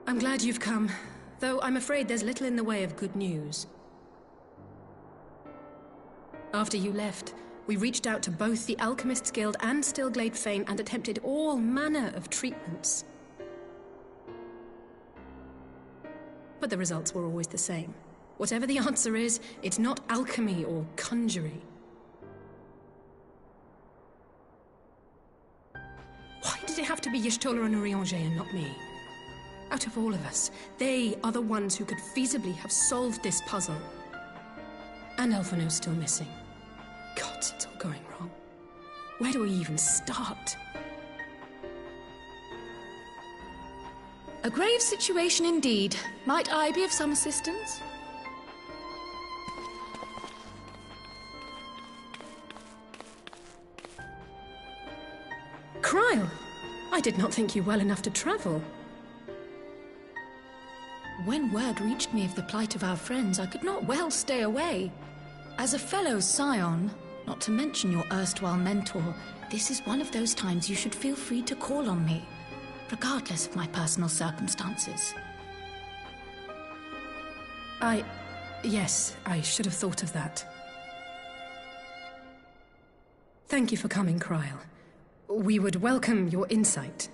I'm glad you've come, though I'm afraid there's little in the way of good news. After you left, we reached out to both the Alchemists Guild and Stillglade Fane and attempted all manner of treatments. But the results were always the same. Whatever the answer is, it's not alchemy or conjuring. Why did it have to be Y'shtola and Urianger and not me? Out of all of us, they are the ones who could feasibly have solved this puzzle. And Alphino's still missing. Gods, it's all going wrong. Where do we even start? A grave situation indeed. Might I be of some assistance? Cryle! I did not think you well enough to travel. When word reached me of the plight of our friends, I could not well stay away. As a fellow scion, not to mention your erstwhile mentor, this is one of those times you should feel free to call on me, regardless of my personal circumstances. Yes, I should have thought of that. Thank you for coming, Cryle. We would welcome your insight.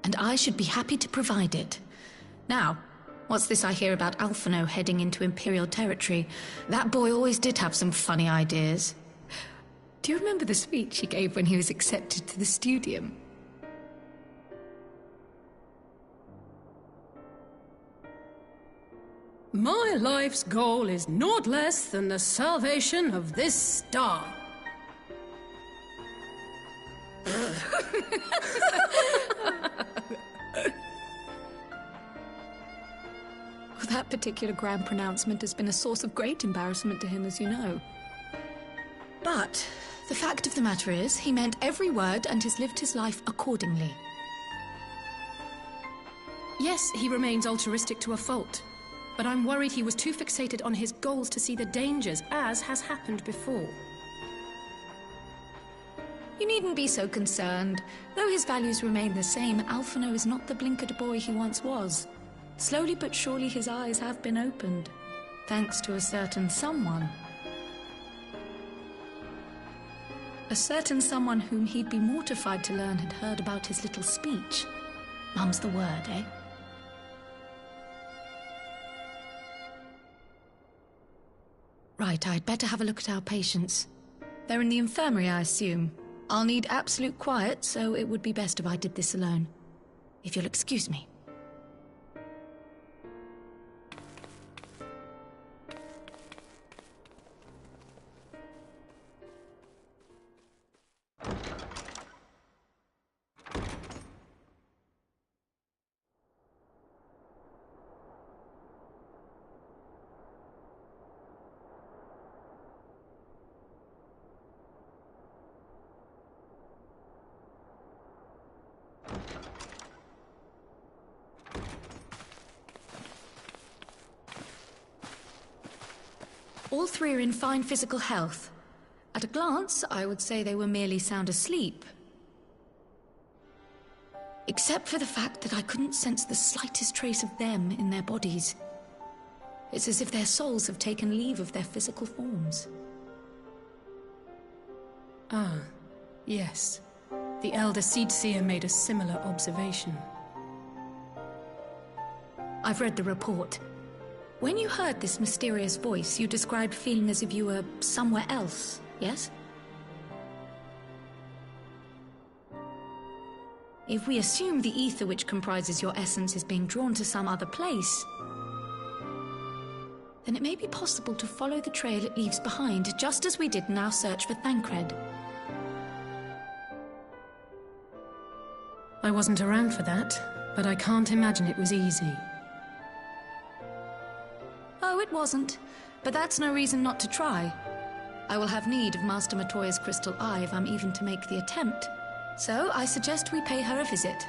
And I should be happy to provide it. Now, what's this I hear about Alphino heading into Imperial territory? That boy always did have some funny ideas. Do you remember the speech he gave when he was accepted to the Studium? My life's goal is naught less than the salvation of this star. That particular grand pronouncement has been a source of great embarrassment to him, as you know. But the fact of the matter is, he meant every word and has lived his life accordingly. Yes, he remains altruistic to a fault. But I'm worried he was too fixated on his goals to see the dangers, as has happened before. You needn't be so concerned. Though his values remain the same, Alphino is not the blinkered boy he once was. Slowly but surely his eyes have been opened, thanks to a certain someone. A certain someone whom he'd be mortified to learn had heard about his little speech. Mum's the word, eh? Right, I'd better have a look at our patients. They're in the infirmary, I assume. I'll need absolute quiet, so it would be best if I did this alone. If you'll excuse me. All three are in fine physical health. At a glance, I would say they were merely sound asleep. Except for the fact that I couldn't sense the slightest trace of them in their bodies. It's as if their souls have taken leave of their physical forms. Ah, yes. The Elder Seedseer made a similar observation. I've read the report. When you heard this mysterious voice, you described feeling as if you were somewhere else, yes? If we assume the ether which comprises your essence is being drawn to some other place, then it may be possible to follow the trail it leaves behind, just as we did in our search for Thancred. I wasn't around for that, but I can't imagine it was easy. Oh, it wasn't. But that's no reason not to try. I will have need of Master Matoya's crystal eye if I'm even to make the attempt. So I suggest we pay her a visit.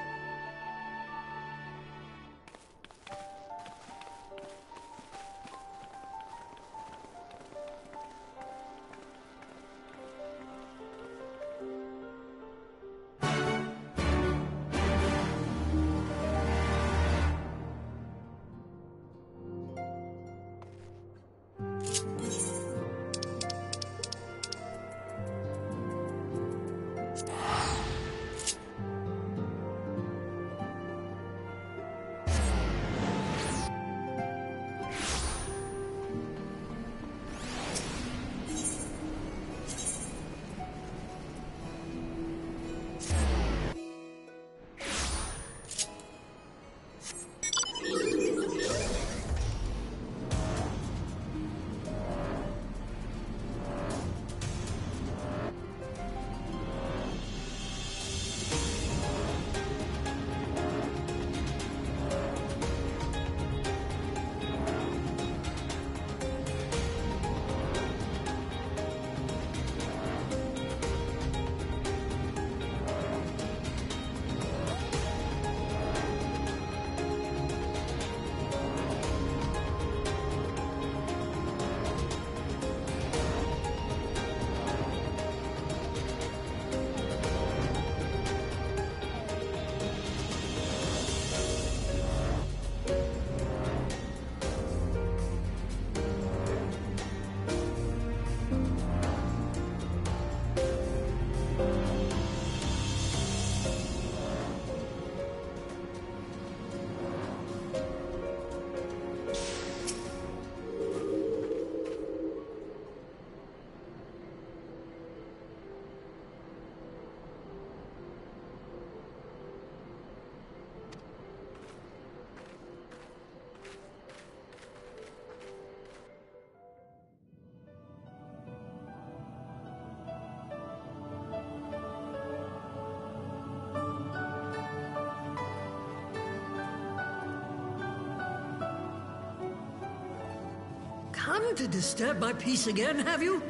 begun to disturb my peace again, have you?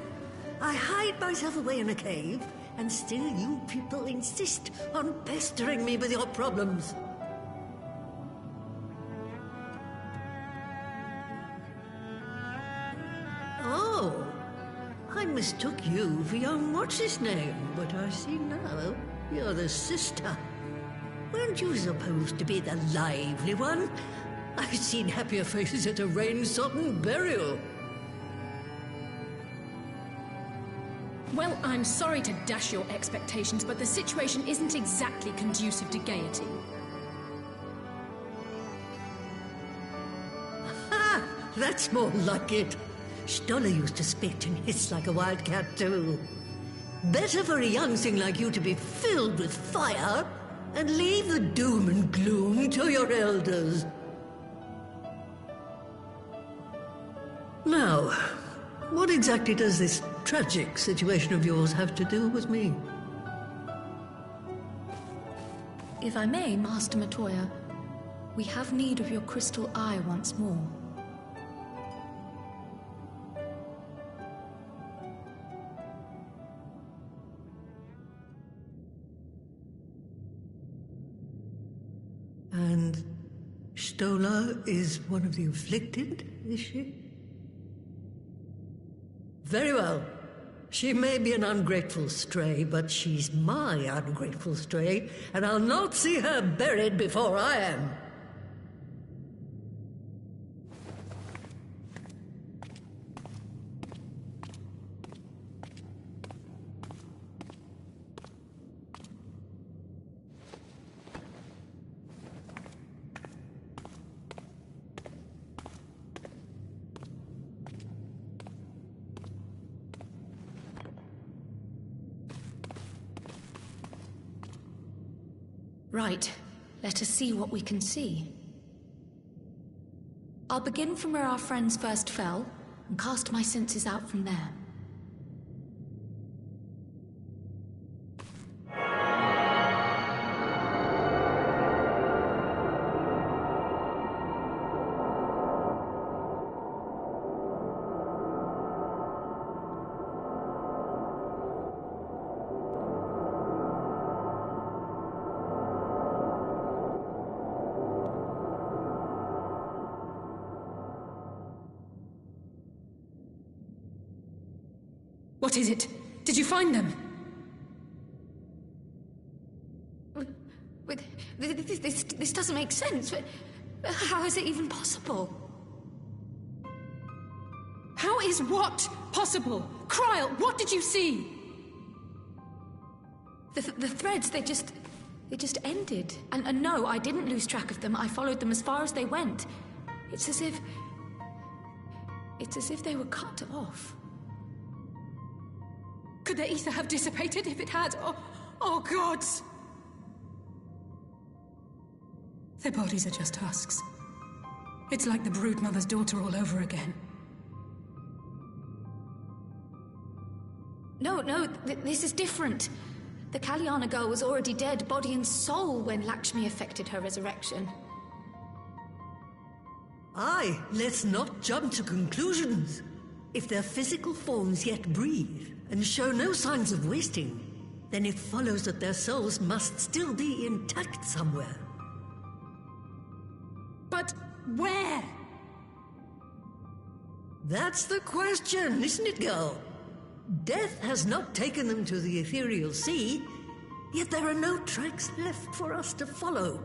I hide myself away in a cave, and still you people insist on pestering me with your problems. Oh, I mistook you for young what's-his-name, but I see now you're the sister. Weren't you supposed to be the lively one? I've seen happier faces at a rain-sodden burial. Well, I'm sorry to dash your expectations, but the situation isn't exactly conducive to gaiety. Ha! That's more like it. Stoller used to spit and hiss like a wildcat too. Better for a young thing like you to be filled with fire and leave the doom and gloom to your elders. Now, what exactly does this tragic situation of yours have to do with me? If I may, Master Matoya, we have need of your crystal eye once more. And Stoller is one of the afflicted, is she? Very well. She may be an ungrateful stray, but she's my ungrateful stray, and I'll not see her buried before I am. Right. Let us see what we can see. I'll begin from where our friends first fell, and cast my senses out from there. What is it? Did you find them? This doesn't make sense. How is it even possible? How is what possible? Kryl, what did you see? The threads, they just ended. And no, I didn't lose track of them. I followed them as far as they went. It's as if they were cut off. Could their ether have dissipated if it had? Oh, gods! Their bodies are just husks. It's like the broodmother's daughter all over again. No, this is different. The Kalyana girl was already dead, body and soul, when Lakshmi effected her resurrection. Aye, let's not jump to conclusions. If their physical forms yet breathe and show no signs of wasting, then it follows that their souls must still be intact somewhere. But where? That's the question, isn't it, girl? Death has not taken them to the ethereal sea, yet there are no tracks left for us to follow.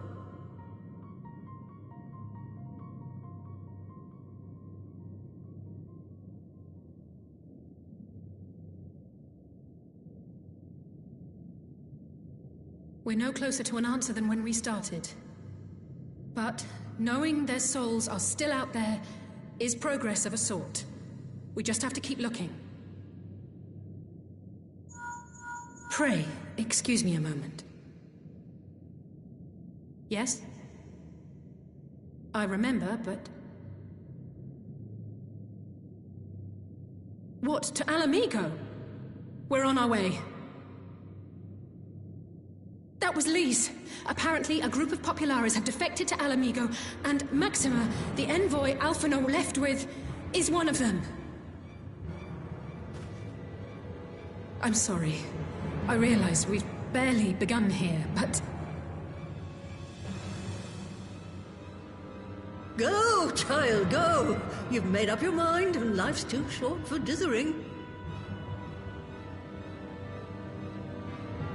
We're no closer to an answer than when we started. But knowing their souls are still out there is progress of a sort. We just have to keep looking. Pray, excuse me a moment. Yes? I remember, but... What, to Alamigo? We're on our way. That was Lise. Apparently, a group of Populares have defected to Alamigo, and Maxima, the envoy Alphino left with... is one of them. I'm sorry. I realize we've barely begun here, but... Go, child, go! You've made up your mind, and life's too short for dithering.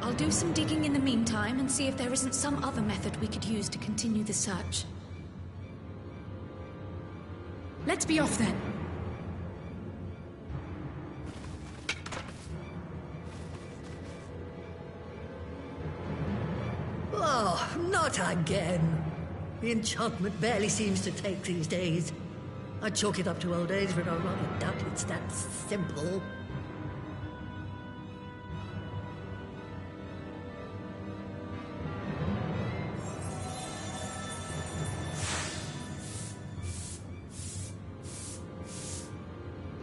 I'll do some digging in the meantime and see if there isn't some other method we could use to continue the search. Let's be off then. Oh, not again. The enchantment barely seems to take these days. I chalk it up to old age, but I rather doubt it's that simple.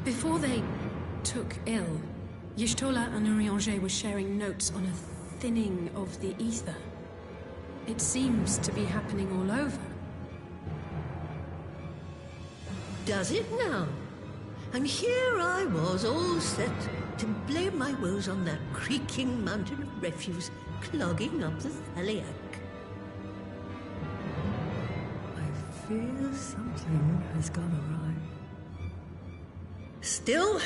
Before they took ill, Y'shtola and Urianger were sharing notes on a thinning of the ether. It seems to be happening all over. Does it now? And here I was, all set to blame my woes on that creaking mountain of refuse clogging up the Thaliac. I fear something has gone awry. Still,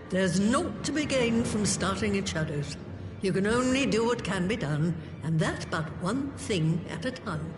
there's naught to be gained from starting in shadows. You can only do what can be done, and that but one thing at a time.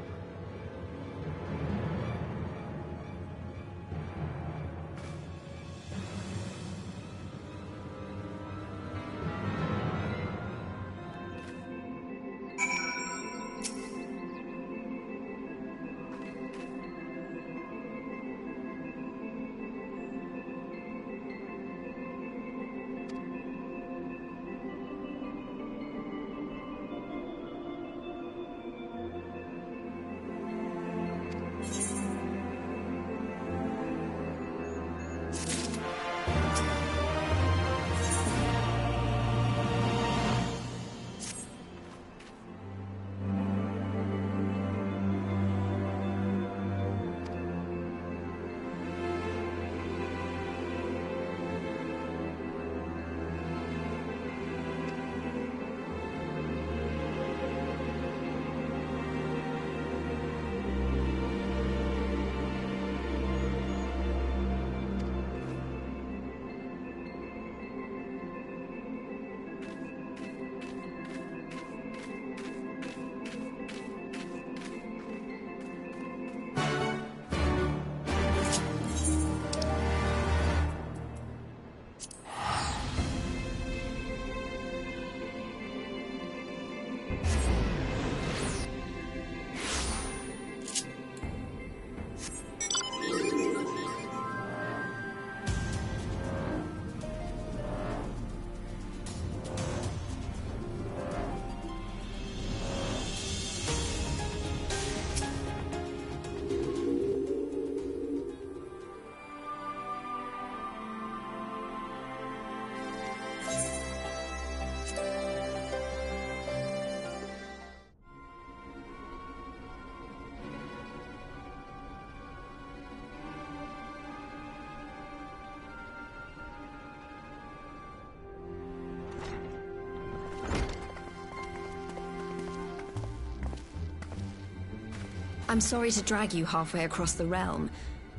I'm sorry to drag you halfway across the realm,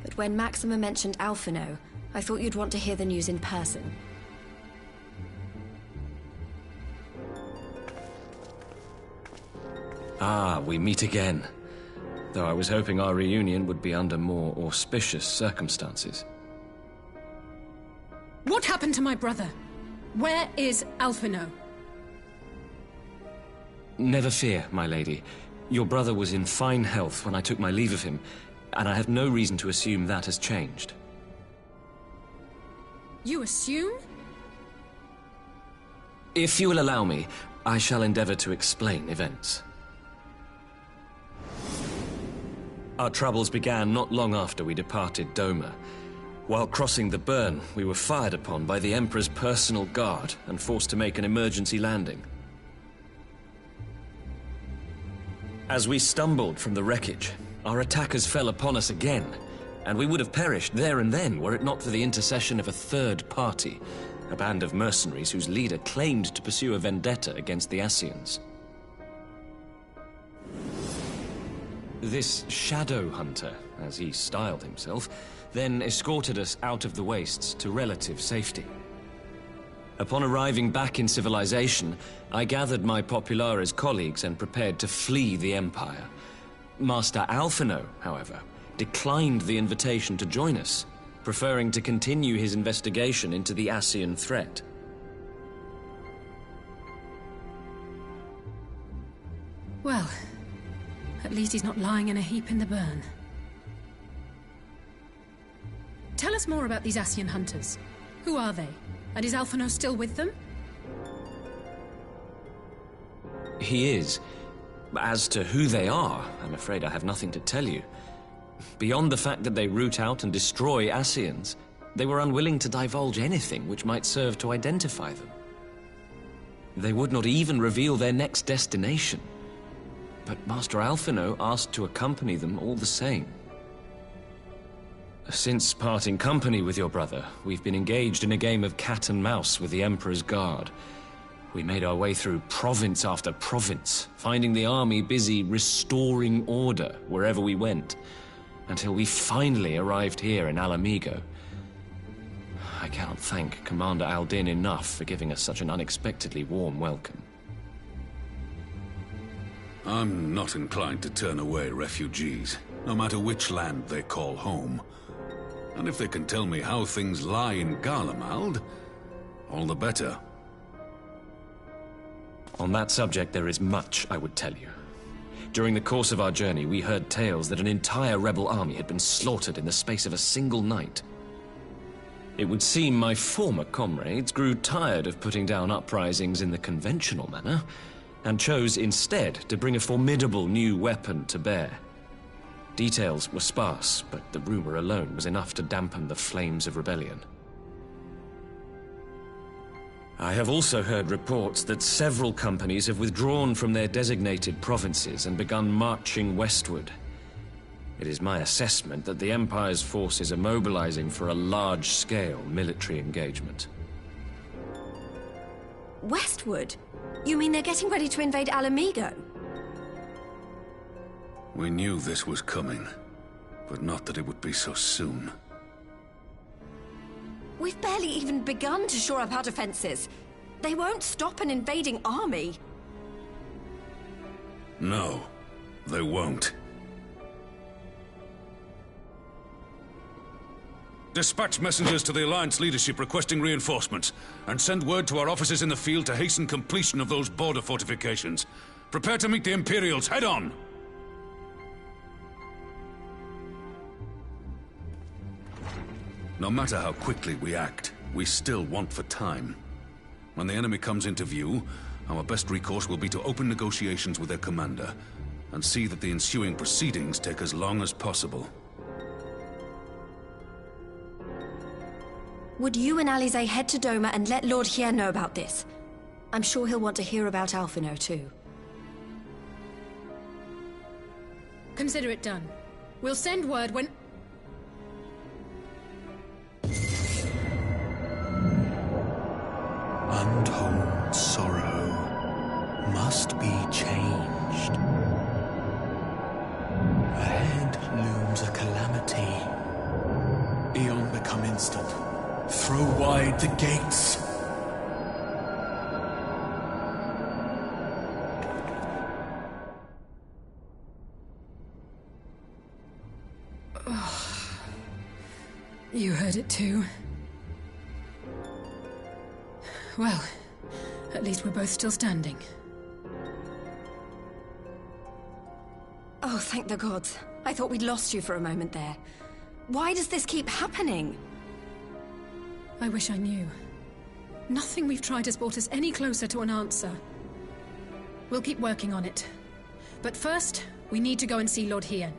but when Maxima mentioned Alphino, I thought you'd want to hear the news in person. Ah, we meet again. Though I was hoping our reunion would be under more auspicious circumstances. What happened to my brother? Where is Alphino? Never fear, my lady. Your brother was in fine health when I took my leave of him, and I have no reason to assume that has changed. You assume? If you will allow me, I shall endeavor to explain events. Our troubles began not long after we departed Doma. While crossing the burn, we were fired upon by the Emperor's personal guard and forced to make an emergency landing. As we stumbled from the wreckage, our attackers fell upon us again, and we would have perished there and then were it not for the intercession of a third party, a band of mercenaries whose leader claimed to pursue a vendetta against the Ascians. This shadow hunter, as he styled himself, then escorted us out of the wastes to relative safety. Upon arriving back in civilization, I gathered my Populares colleagues and prepared to flee the Empire. Master Alphino, however, declined the invitation to join us, preferring to continue his investigation into the Ascian threat. Well, at least he's not lying in a heap in the burn. Tell us more about these Ascian hunters. Who are they? And is Alphino still with them? He is. As to who they are, I'm afraid I have nothing to tell you. Beyond the fact that they root out and destroy Ascians, they were unwilling to divulge anything which might serve to identify them. They would not even reveal their next destination. But Master Alphino asked to accompany them all the same. Since parting company with your brother, we've been engaged in a game of cat and mouse with the Emperor's Guard. We made our way through province after province, finding the army busy restoring order wherever we went, until we finally arrived here in Alamigo. I cannot thank Commander Aldin enough for giving us such an unexpectedly warm welcome. I'm not inclined to turn away refugees, no matter which land they call home. And if they can tell me how things lie in Garlemald, all the better. On that subject, there is much I would tell you. During the course of our journey, we heard tales that an entire rebel army had been slaughtered in the space of a single night. It would seem my former comrades grew tired of putting down uprisings in the conventional manner, and chose instead to bring a formidable new weapon to bear. Details were sparse, but the rumor alone was enough to dampen the flames of rebellion. I have also heard reports that several companies have withdrawn from their designated provinces and begun marching westward. It is my assessment that the Empire's forces are mobilizing for a large-scale military engagement. Westward? You mean they're getting ready to invade Alamigo? We knew this was coming, but not that it would be so soon. We've barely even begun to shore up our defenses. They won't stop an invading army. No, they won't. Dispatch messengers to the Alliance leadership requesting reinforcements, and send word to our officers in the field to hasten completion of those border fortifications. Prepare to meet the Imperials head on! No matter how quickly we act, we still want for time. When the enemy comes into view, our best recourse will be to open negotiations with their commander, and see that the ensuing proceedings take as long as possible. Would you and Alize head to Doma and let Lord Hien know about this? I'm sure he'll want to hear about Alphino too. Consider it done. We'll send word when... Untold sorrow must be changed. Ahead looms a calamity. Eon become instant. Throw wide the gates. You heard it too. Well, at least we're both still standing. Oh, thank the gods. I thought we'd lost you for a moment there. Why does this keep happening? I wish I knew. Nothing we've tried has brought us any closer to an answer. We'll keep working on it. But first, we need to go and see Lord Hien.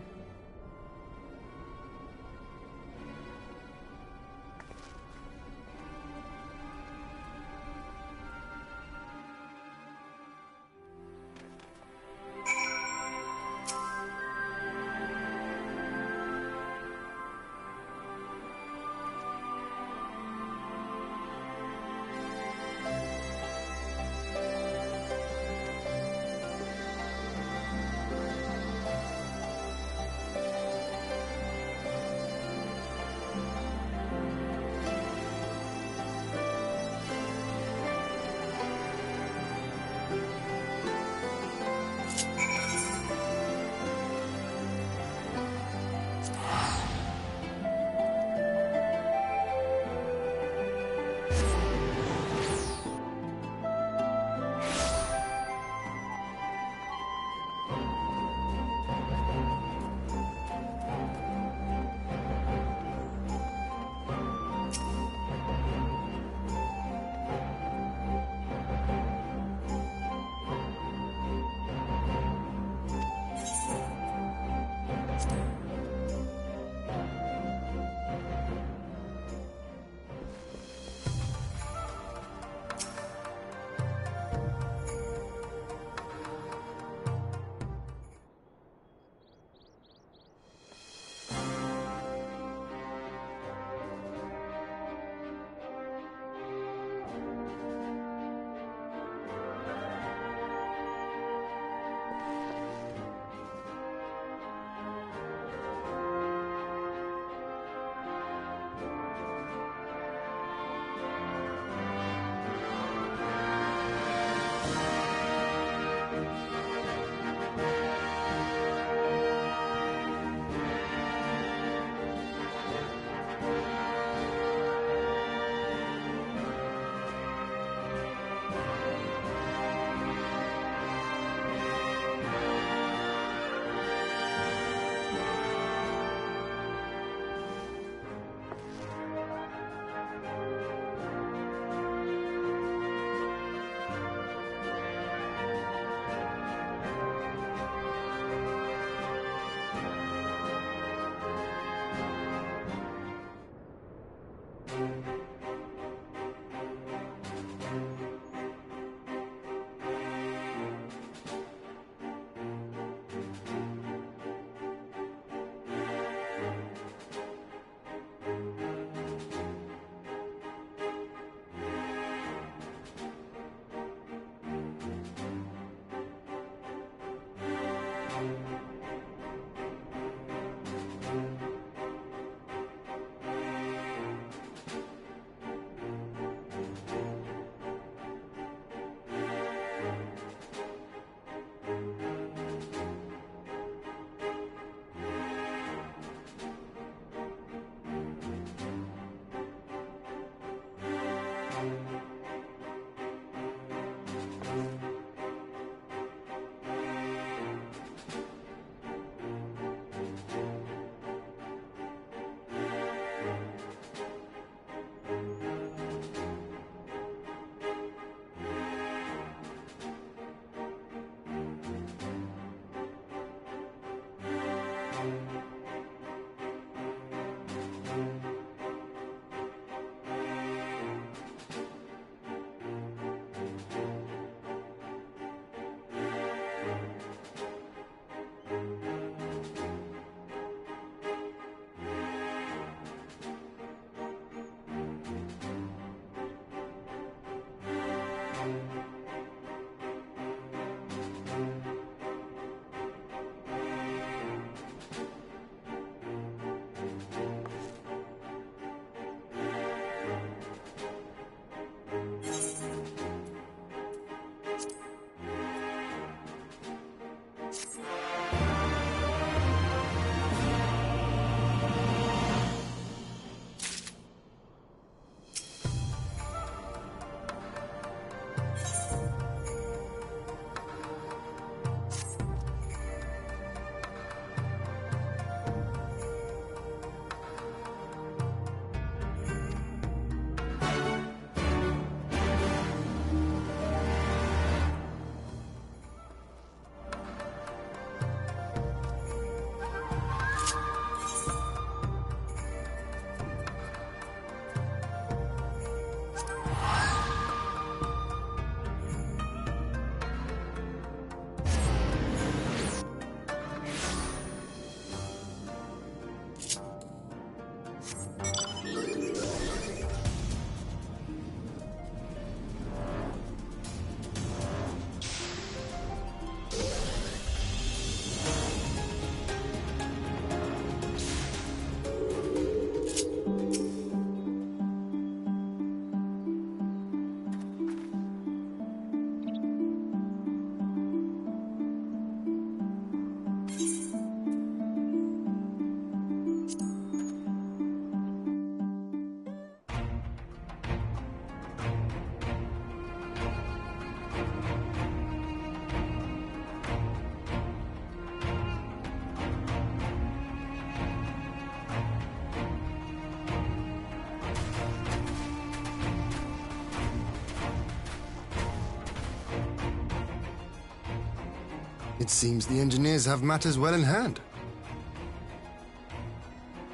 It seems the engineers have matters well in hand.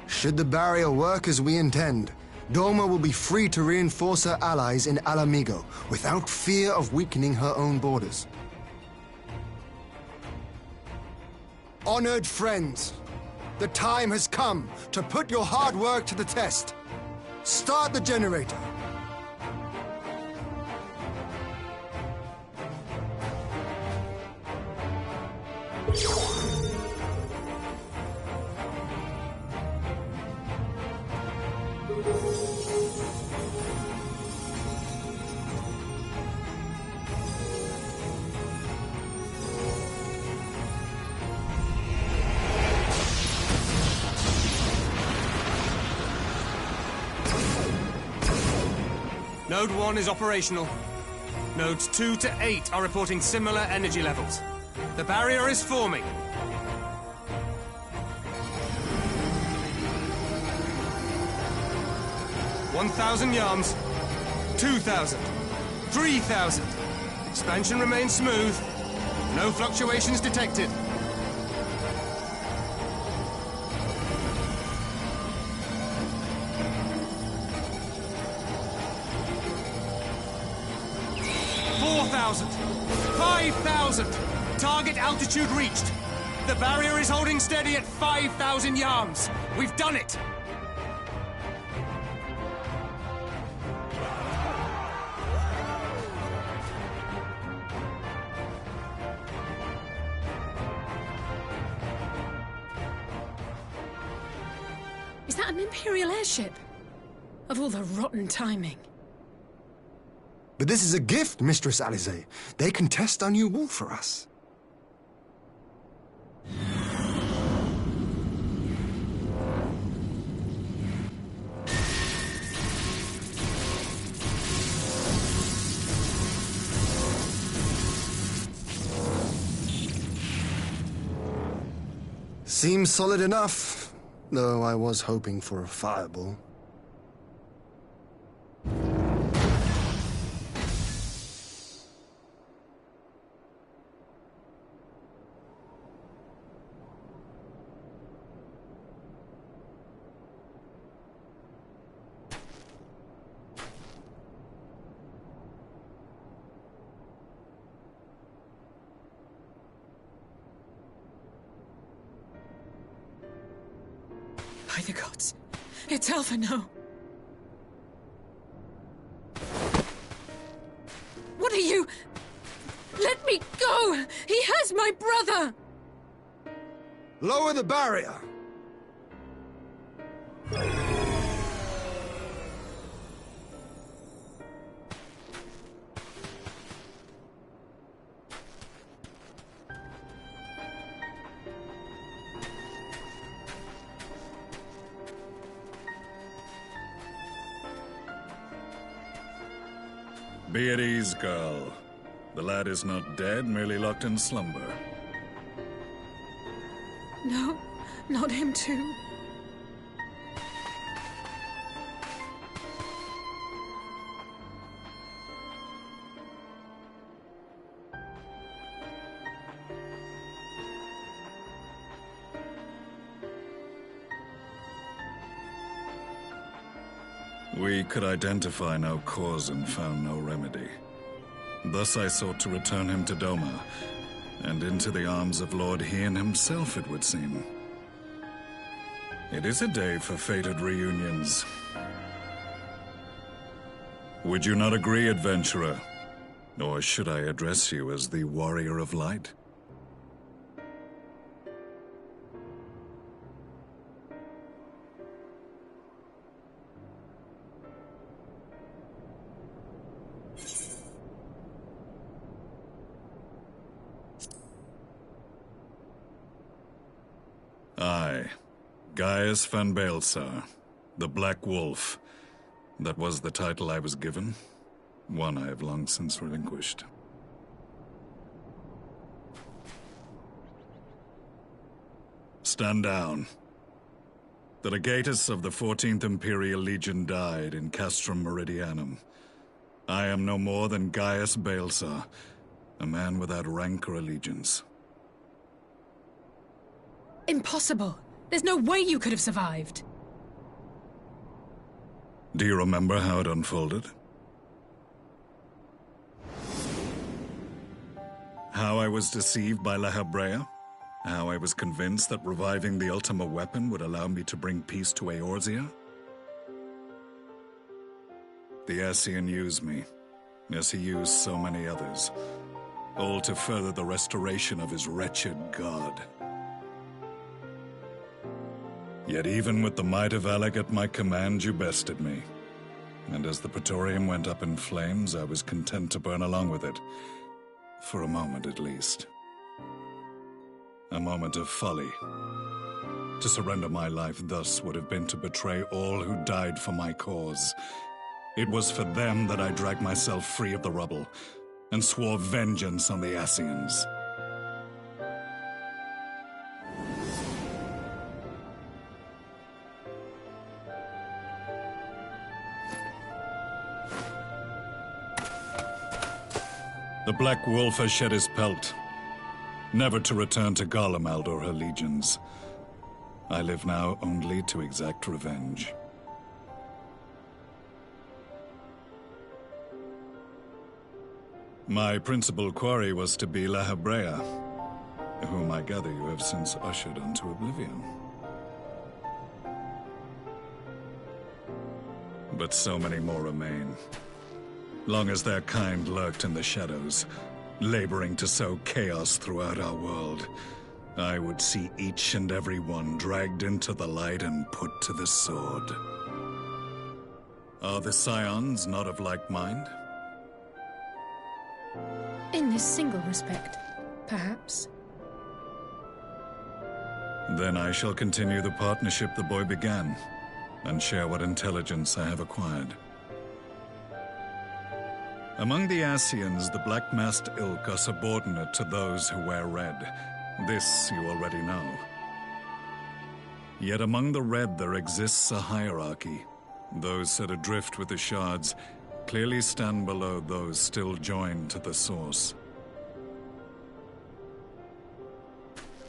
Should the barrier work as we intend, Dorma will be free to reinforce her allies in Alamigo without fear of weakening her own borders. Honored friends, the time has come to put your hard work to the test. Start the generator. Node 1 is operational. Nodes 2 to 8 are reporting similar energy levels. The barrier is forming. $1,000 yards, 2,000, 3,000. Expansion remains smooth. No fluctuations detected. $4,000, 5,000. Target altitude reached. The barrier is holding steady at 5,000 yards. We've done it. Is that an Imperial airship? Of all the rotten timing. But this is a gift, Mistress Alize. They can test our new wall for us. Seems solid enough, though I was hoping for a fireball. By the gods, it's Alphino. What are you? Let me go! He has my brother! Lower the barrier! Be at ease, girl. The lad is not dead, merely locked in slumber. No, not him too. We could identify no cause and found no remedy. Thus I sought to return him to Doma, and into the arms of Lord Hien himself, it would seem. It is a day for fated reunions. Would you not agree, adventurer? Or should I address you as the Warrior of Light? I, Gaius van Baelsar, the Black Wolf. That was the title I was given, one I have long since relinquished. Stand down. The legatus of the 14th Imperial Legion died in Castrum Meridianum. I am no more than Gaius Baelsar, a man without rank or allegiance. Impossible! There's no way you could have survived! Do you remember how it unfolded? How I was deceived by La Habrea? How I was convinced that reviving the Ultima weapon would allow me to bring peace to Eorzea? The Ascian used me, as he used so many others, all to further the restoration of his wretched god. Yet even with the might of Alec at my command, you bested me. And as the Praetorium went up in flames, I was content to burn along with it. For a moment, at least. A moment of folly. To surrender my life thus would have been to betray all who died for my cause. It was for them that I dragged myself free of the rubble, and swore vengeance on the Ascians. The Black Wolf has shed his pelt, never to return to Garlemald or her legions. I live now only to exact revenge. My principal quarry was to be La Habrea, whom I gather you have since ushered unto oblivion. But so many more remain. Long as their kind lurked in the shadows, laboring to sow chaos throughout our world, I would see each and every one dragged into the light and put to the sword. Are the Scions not of like mind? In this single respect, perhaps. Then I shall continue the partnership the boy began, and share what intelligence I have acquired. Among the Ascians, the black-masked ilk are subordinate to those who wear red. This you already know. Yet among the red there exists a hierarchy. Those set adrift with the shards clearly stand below those still joined to the source.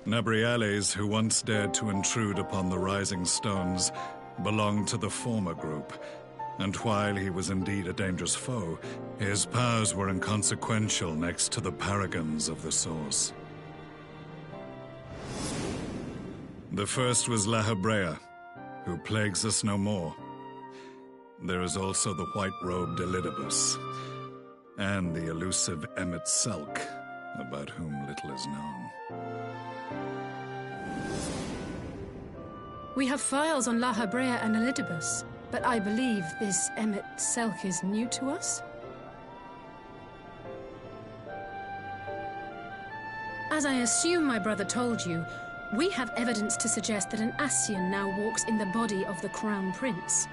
Nabriales, who once dared to intrude upon the Rising Stones, belonged to the former group, and while he was indeed a dangerous foe, his powers were inconsequential next to the paragons of the Source. The first was La Hebrea, who plagues us no more. There is also the white-robed Elidibus, and the elusive Emmet Selk, about whom little is known. We have files on La Hebrea and Elidibus, but I believe this Emmet Selk is new to us? As I assume my brother told you, we have evidence to suggest that an Ascian now walks in the body of the Crown Prince.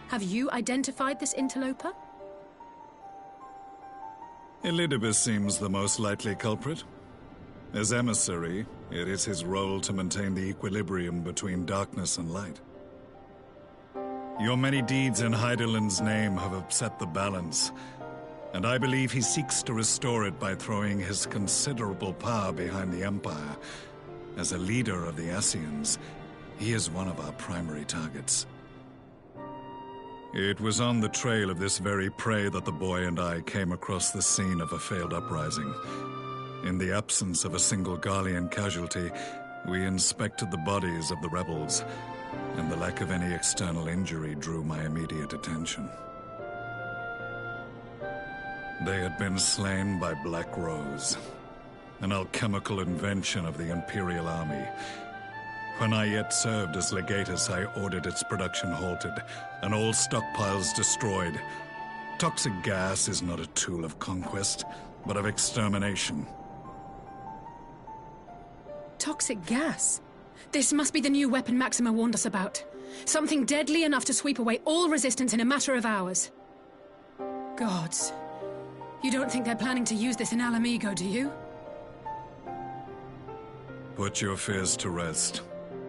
Have you identified this interloper? Elidibus seems the most likely culprit. As emissary, it is his role to maintain the equilibrium between darkness and light. Your many deeds in Hydaelyn's name have upset the balance, and I believe he seeks to restore it by throwing his considerable power behind the Empire. As a leader of the Ascians, he is one of our primary targets. It was on the trail of this very prey that the boy and I came across the scene of a failed uprising. In the absence of a single Garlean casualty, we inspected the bodies of the rebels, and the lack of any external injury drew my immediate attention. They had been slain by Black Rose, an alchemical invention of the Imperial Army. When I yet served as legatus, I ordered its production halted, and all stockpiles destroyed. Toxic gas is not a tool of conquest, but of extermination. Toxic gas? This must be the new weapon Maxima warned us about. Something deadly enough to sweep away all resistance in a matter of hours. Gods. You don't think they're planning to use this in Alamigo, do you? Put your fears to rest.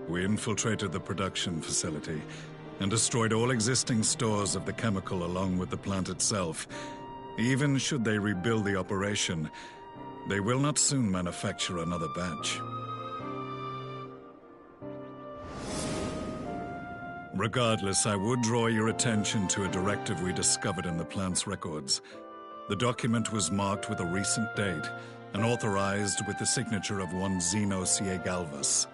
We infiltrated the production facility and destroyed all existing stores of the chemical along with the plant itself. Even should they rebuild the operation, they will not soon manufacture another batch. Regardless, I would draw your attention to a directive we discovered in the plant's records. The document was marked with a recent date and authorized with the signature of one Zeno Ciegalvas.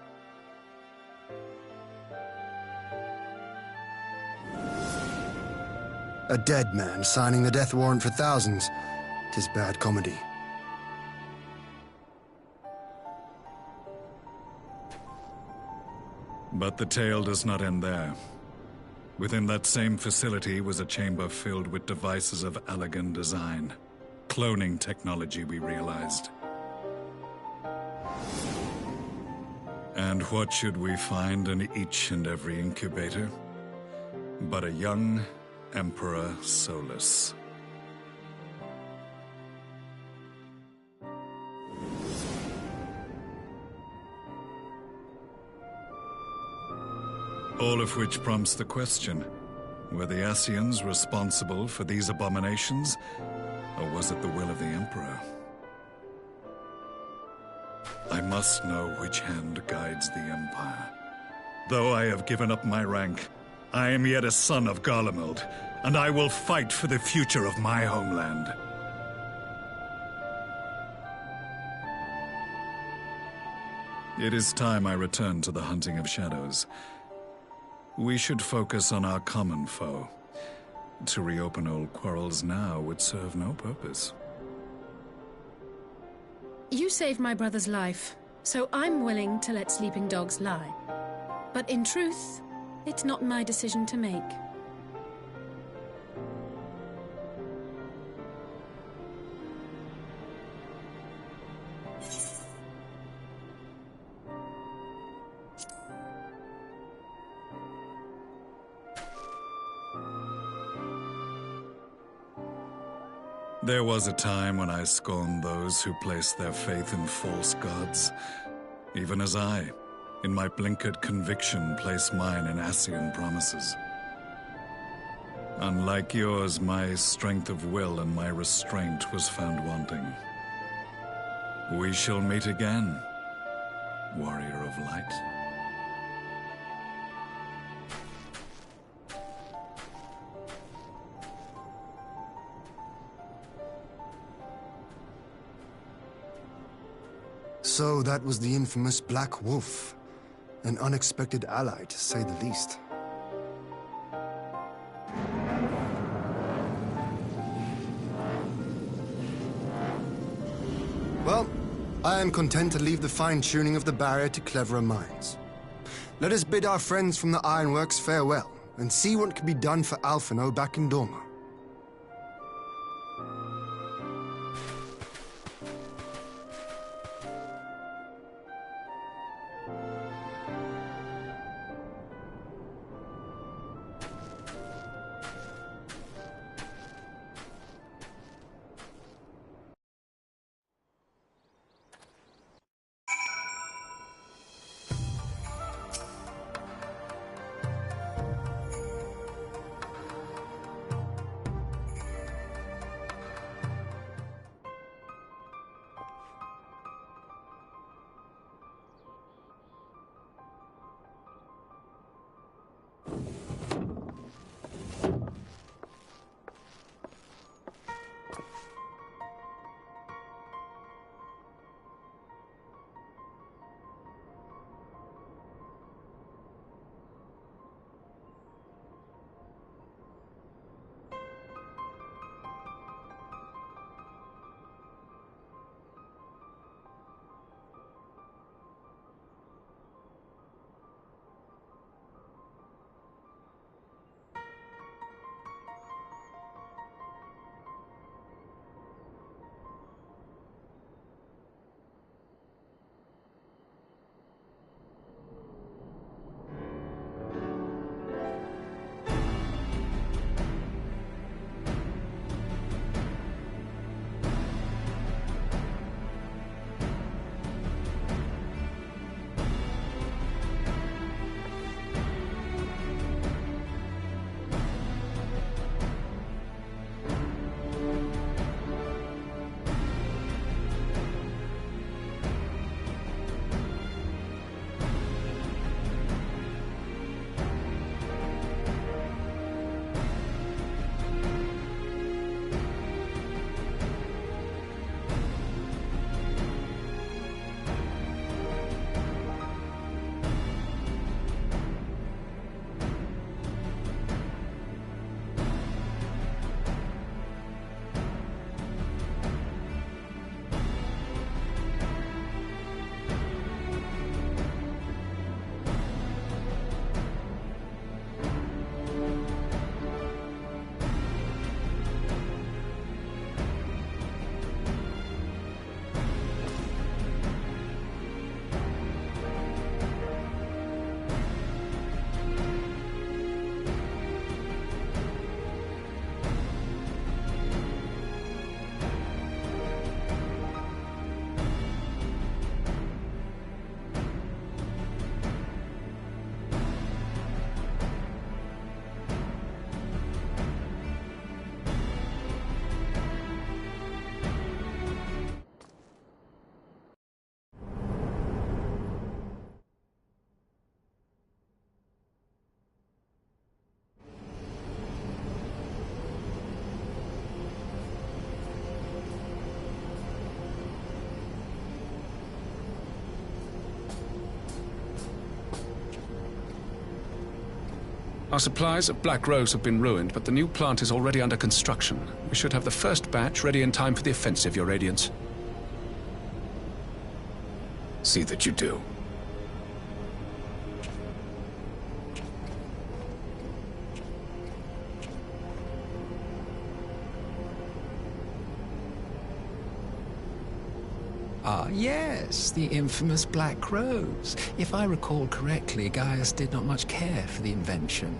A dead man signing the death warrant for thousands. 'Tis bad comedy. But the tale does not end there. Within that same facility was a chamber filled with devices of elegant design. Cloning technology, we realized. And what should we find in each and every incubator? But a young Emperor Solus. All of which prompts the question, were the Ascians responsible for these abominations, or was it the will of the Emperor? I must know which hand guides the Empire. Though I have given up my rank, I am yet a son of Garlemald, and I will fight for the future of my homeland. It is time I return to the hunting of shadows. We should focus on our common foe. To reopen old quarrels now would serve no purpose. You saved my brother's life. So I'm willing to let sleeping dogs lie. But in truth, it's not my decision to make. There was a time when I scorned those who placed their faith in false gods, even as I, in my blinkered conviction, place mine in Ascian promises. Unlike yours, my strength of will and my restraint was found wanting. We shall meet again, warrior of light. So that was the infamous Black Wolf. An unexpected ally, to say the least. Well, I am content to leave the fine-tuning of the barrier to cleverer minds. Let us bid our friends from the Ironworks farewell, and see what can be done for Alphino back in Dorma. Our supplies of Black Rose have been ruined, but the new plant is already under construction. We should have the first batch ready in time for the offensive, Your Radiance. See that you do. Ah, yes, the infamous Black Rose. If I recall correctly, Gaius did not much care for the invention.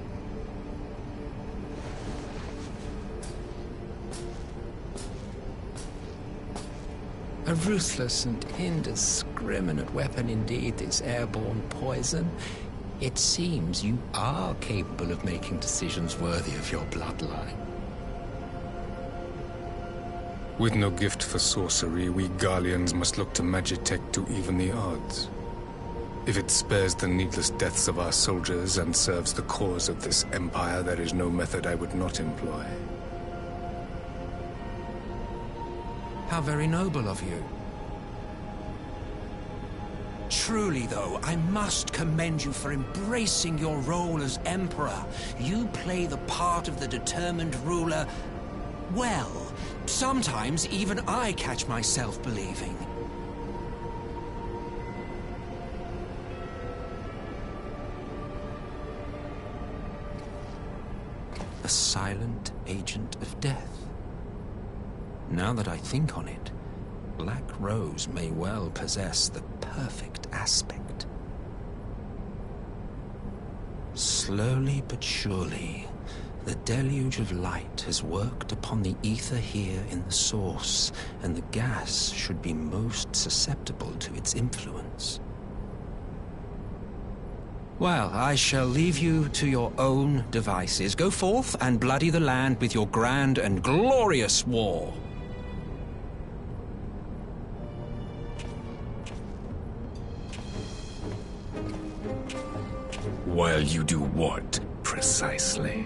A ruthless and indiscriminate weapon indeed, this airborne poison. It seems you are capable of making decisions worthy of your bloodline. With no gift for sorcery, we Garleans must look to Magitech to even the odds. If it spares the needless deaths of our soldiers and serves the cause of this empire, there is no method I would not employ. How very noble of you. Truly, though, I must commend you for embracing your role as Emperor. You play the part of the determined ruler well. Sometimes even I catch myself believing. A silent agent of death. Now that I think on it, Black Rose may well possess the perfect aspect. Slowly but surely, the deluge of light has worked upon the ether here in the source, and the gas should be most susceptible to its influence. Well, I shall leave you to your own devices. Go forth and bloody the land with your grand and glorious war. While you do what, precisely?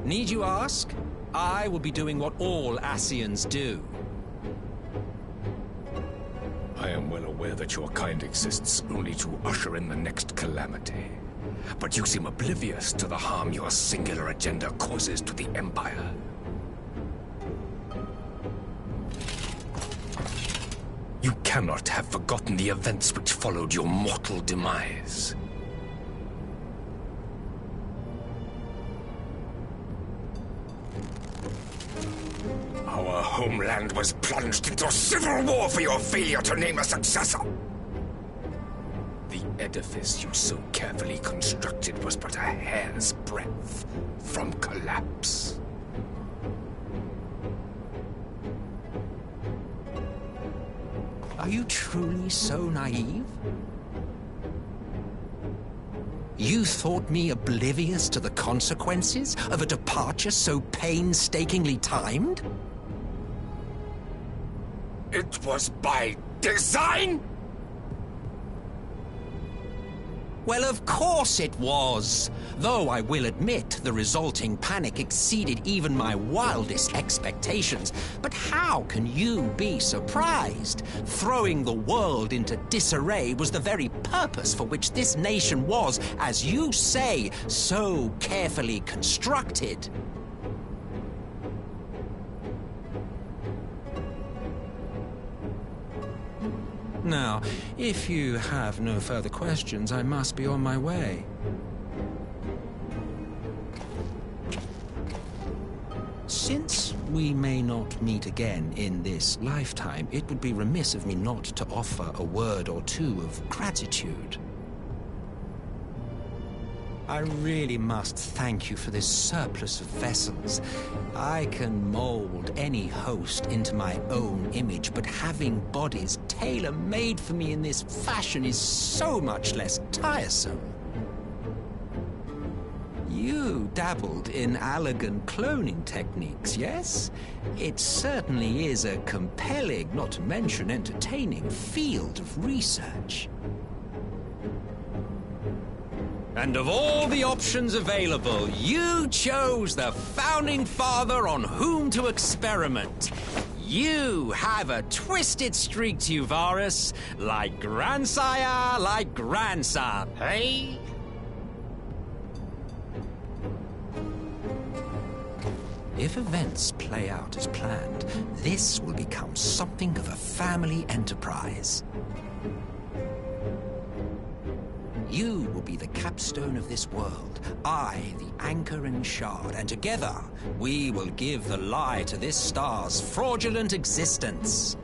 Need you ask? I will be doing what all Ascians do. I am well aware that your kind exists only to usher in the next calamity. But you seem oblivious to the harm your singular agenda causes to the Empire. You cannot have forgotten the events which followed your mortal demise. Our homeland was plunged into civil war for your failure to name a successor. The edifice you so carefully constructed was but a hair's breadth from collapse. Are you truly so naive? You thought me oblivious to the consequences of a departure so painstakingly timed? It was by design? Well, of course it was. Though I will admit the resulting panic exceeded even my wildest expectations. But how can you be surprised? Throwing the world into disarray was the very purpose for which this nation was, as you say, so carefully constructed. Now, if you have no further questions, I must be on my way. Since we may not meet again in this lifetime, it would be remiss of me not to offer a word or two of gratitude. I really must thank you for this surplus of vessels. I can mold any host into my own image, but having bodies tailor-made for me in this fashion is so much less tiresome. You dabbled in Allagan cloning techniques, yes? It certainly is a compelling, not to mention entertaining, field of research. And of all the options available, you chose the Founding Father on whom to experiment. You have a twisted streak to you, Varus. Like grandsire, like grandson, hey? If events play out as planned, this will become something of a family enterprise. You will be the capstone of this world, I the anchor and shard, and together we will give the lie to this star's fraudulent existence.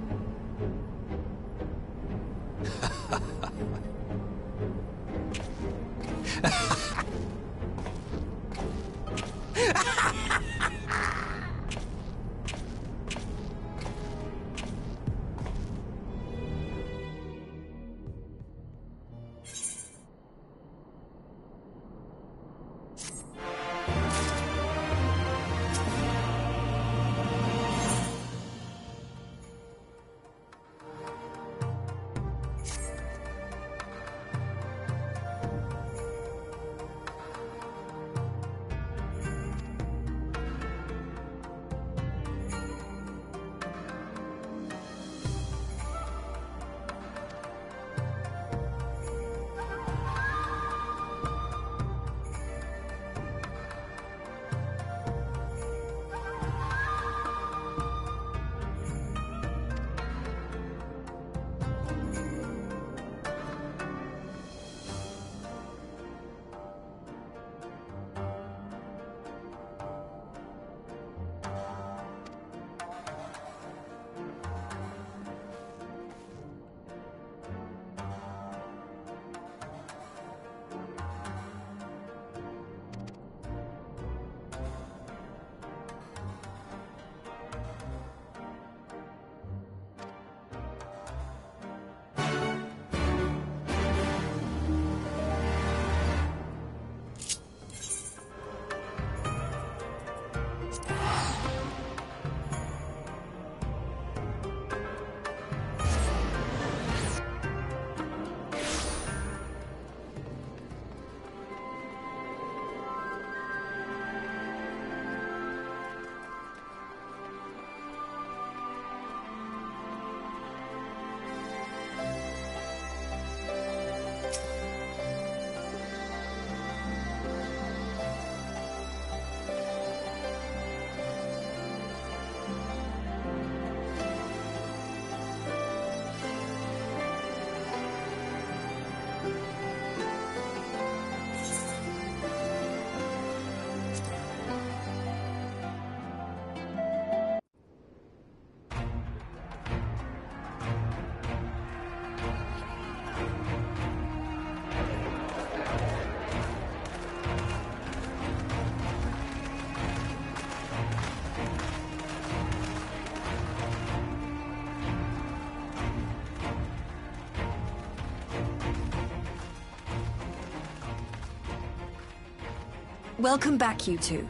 Welcome back, you two.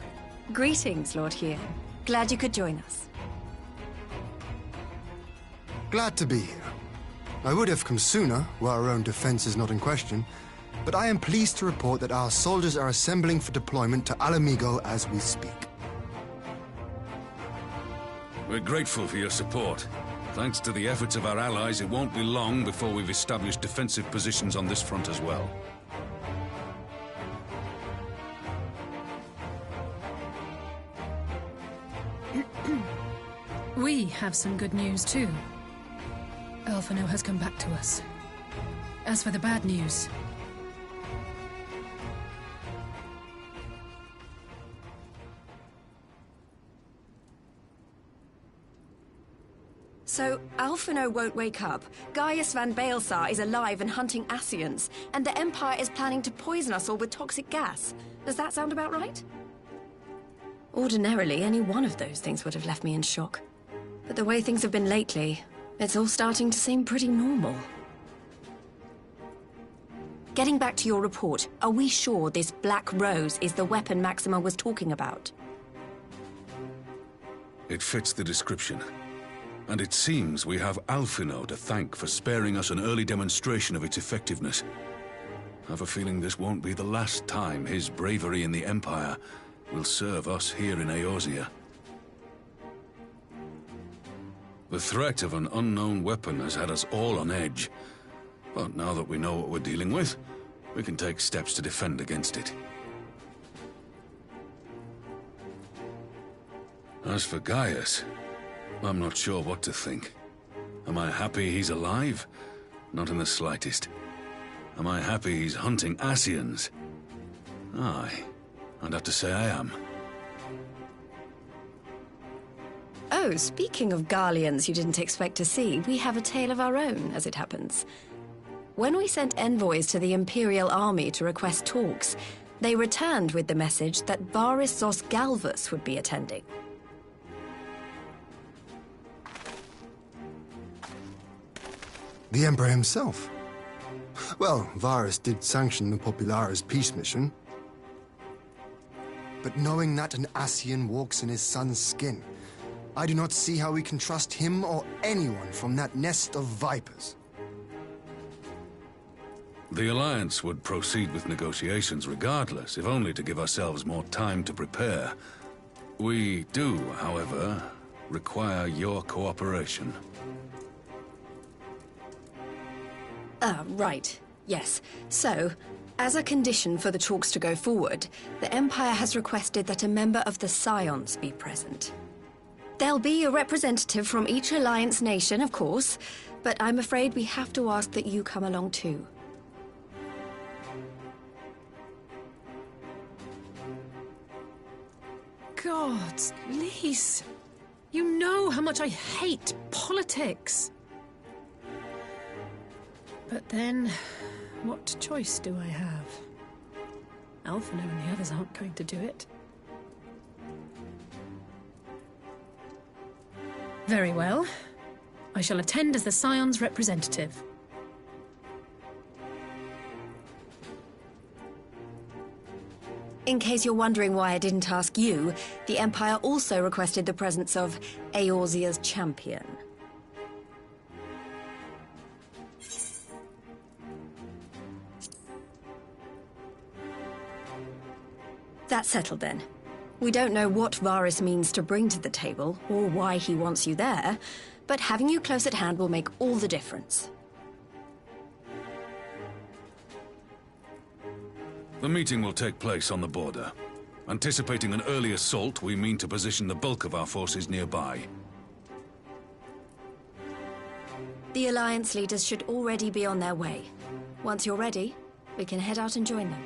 Greetings, Lord Hien. Glad you could join us. Glad to be here. I would have come sooner, where our own defense is not in question, but I am pleased to report that our soldiers are assembling for deployment to Alamigo as we speak. We're grateful for your support. Thanks to the efforts of our allies, it won't be long before we've established defensive positions on this front as well. We have some good news, too. Alphino has come back to us. As for the bad news... So, Alphino won't wake up, Gaius van Baelsar is alive and hunting Ascians, and the Empire is planning to poison us all with toxic gas. Does that sound about right? Ordinarily, any one of those things would have left me in shock. But the way things have been lately, it's all starting to seem pretty normal. Getting back to your report, are we sure this Black Rose is the weapon Maxima was talking about? It fits the description. And it seems we have Alphino to thank for sparing us an early demonstration of its effectiveness. I have a feeling this won't be the last time his bravery in the Empire will serve us here in Eorzea. The threat of an unknown weapon has had us all on edge. But now that we know what we're dealing with, we can take steps to defend against it. As for Gaius, I'm not sure what to think. Am I happy he's alive? Not in the slightest. Am I happy he's hunting Ascians? Aye, I'd have to say I am. Oh, speaking of Garleans you didn't expect to see, we have a tale of our own, as it happens. When we sent envoys to the Imperial Army to request talks, they returned with the message that Varys Zos Galvus would be attending. The Emperor himself. Well, Varys did sanction the Popularis peace mission. But knowing that an Ascian walks in his son's skin, I do not see how we can trust him or anyone from that nest of vipers. The Alliance would proceed with negotiations regardless, if only to give ourselves more time to prepare. We do, however, require your cooperation. Right. Yes. So, as a condition for the talks to go forward, the Empire has requested that a member of the Scions be present. There'll be a representative from each Alliance nation, of course, but I'm afraid we have to ask that you come along too. God, Lise, you know how much I hate politics. But then, what choice do I have? Alphino and the others aren't going to do it. Very well. I shall attend as the Scion's representative. In case you're wondering why I didn't ask you, the Empire also requested the presence of Eorzea's champion. That's settled then. We don't know what Varys means to bring to the table, or why he wants you there, but having you close at hand will make all the difference. The meeting will take place on the border. Anticipating an early assault, we mean to position the bulk of our forces nearby. The Alliance leaders should already be on their way. Once you're ready, we can head out and join them.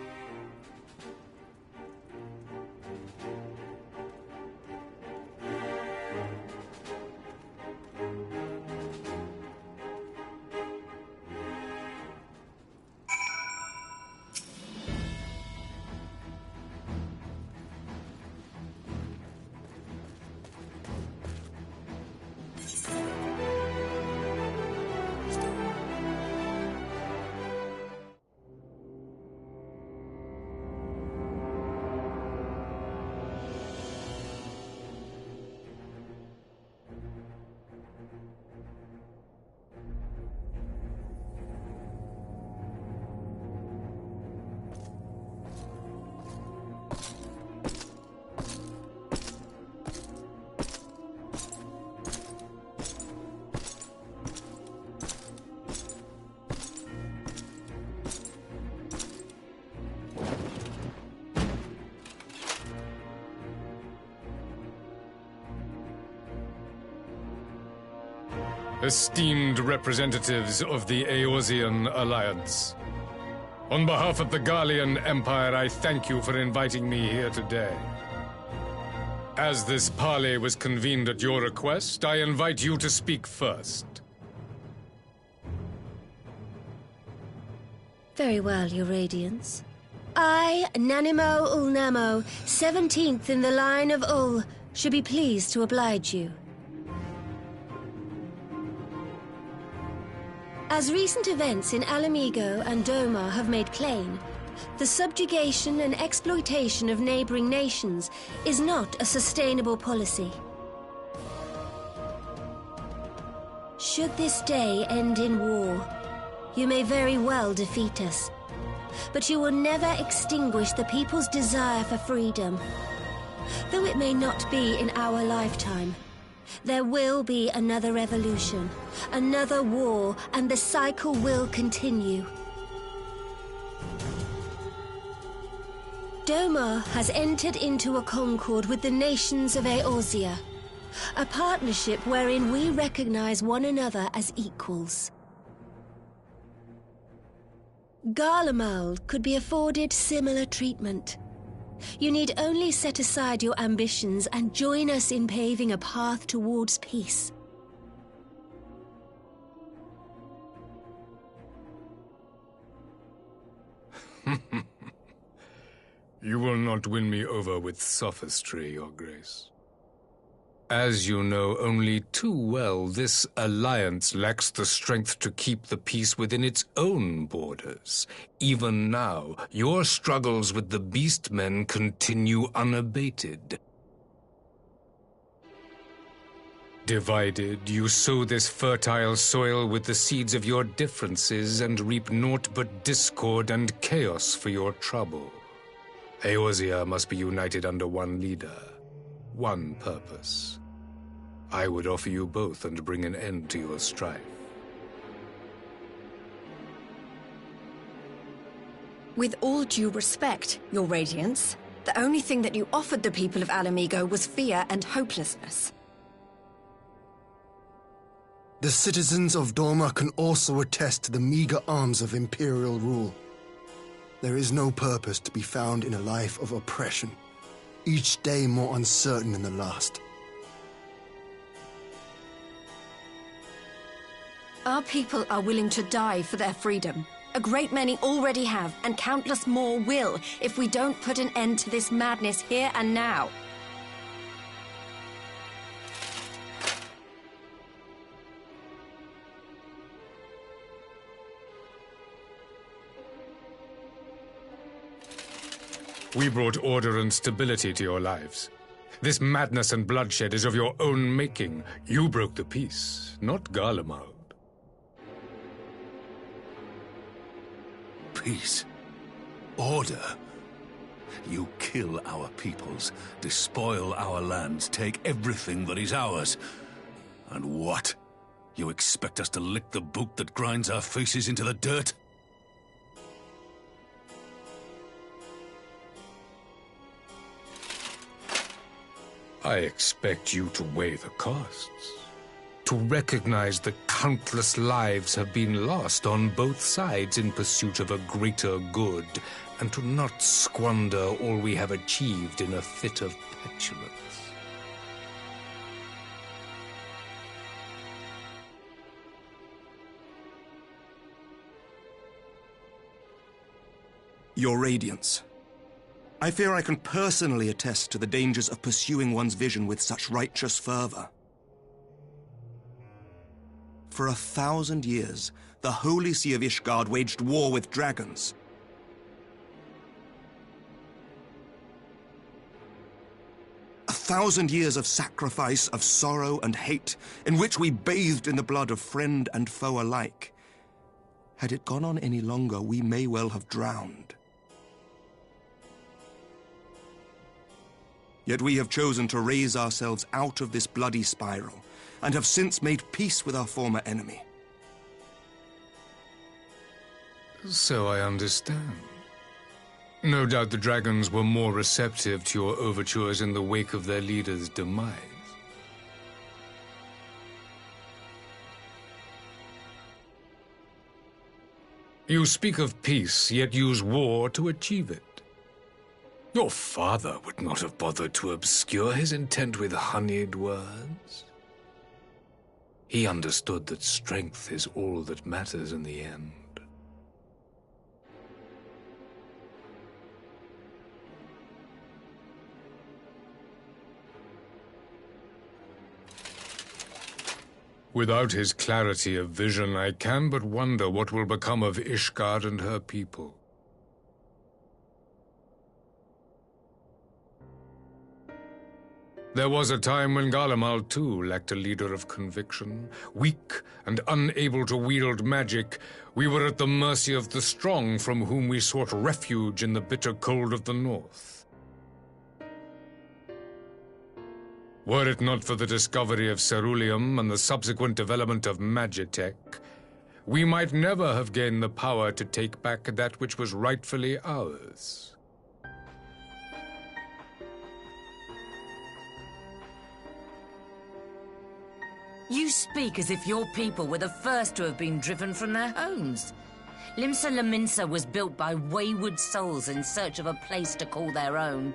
Esteemed representatives of the Eorzean Alliance, on behalf of the Garlean Empire, I thank you for inviting me here today. As this parley was convened at your request, I invite you to speak first. Very well, Your Radiance. I, Nanimo Ulnamo, 17th in the line of Ul, should be pleased to oblige you. As recent events in Alamigo and Doma have made plain, the subjugation and exploitation of neighboring nations is not a sustainable policy. Should this day end in war, you may very well defeat us, but you will never extinguish the people's desire for freedom. Though it may not be in our lifetime, there will be another revolution, another war, and the cycle will continue. Doma has entered into a concord with the nations of Eorzea. A partnership wherein we recognize one another as equals. Garlemald could be afforded similar treatment. You need only set aside your ambitions and join us in paving a path towards peace. You will not win me over with sophistry, Your Grace. As you know only too well, this alliance lacks the strength to keep the peace within its own borders. Even now, your struggles with the Beastmen continue unabated. Divided, you sow this fertile soil with the seeds of your differences and reap naught but discord and chaos for your trouble. Eorzea must be united under one leader, one purpose. I would offer you both and bring an end to your strife. With all due respect, Your Radiance, the only thing that you offered the people of Alamigo was fear and hopelessness. The citizens of Dorma can also attest to the meager arms of Imperial rule. There is no purpose to be found in a life of oppression, each day more uncertain than the last. Our people are willing to die for their freedom. A great many already have, and countless more will, if we don't put an end to this madness here and now. We brought order and stability to your lives. This madness and bloodshed is of your own making. You broke the peace, not Garlemald. Peace. Order. You kill our peoples, despoil our lands, take everything that is ours. And what? You expect us to lick the boot that grinds our faces into the dirt? I expect you to weigh the costs. To recognize that countless lives have been lost on both sides in pursuit of a greater good, and to not squander all we have achieved in a fit of petulance. Your Radiance, I fear I can personally attest to the dangers of pursuing one's vision with such righteous fervor. For 1,000 years, the Holy See of Ishgard waged war with dragons. A 1,000 years of sacrifice, of sorrow and hate, in which we bathed in the blood of friend and foe alike. Had it gone on any longer, we may well have drowned. Yet we have chosen to raise ourselves out of this bloody spiral, and have since made peace with our former enemy. So I understand. No doubt the dragons were more receptive to your overtures in the wake of their leader's demise. You speak of peace, yet use war to achieve it. Your father would not have bothered to obscure his intent with honeyed words. He understood that strength is all that matters in the end. Without his clarity of vision, I can but wonder what will become of Ishgard and her people. There was a time when Garlemald, too, lacked a leader of conviction. Weak and unable to wield magic, we were at the mercy of the strong, from whom we sought refuge in the bitter cold of the north. Were it not for the discovery of ceruleum and the subsequent development of Magitech, we might never have gained the power to take back that which was rightfully ours. You speak as if your people were the first to have been driven from their homes. Limsa Lominsa was built by wayward souls in search of a place to call their own.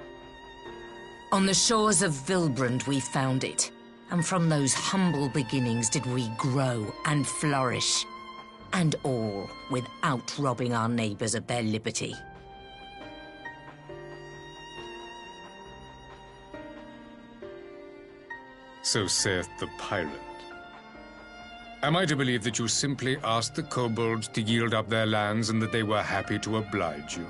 On the shores of Vilbrand we found it, and from those humble beginnings did we grow and flourish. And all without robbing our neighbors of their liberty. So saith the pirate. Am I to believe that you simply asked the kobolds to yield up their lands and that they were happy to oblige you?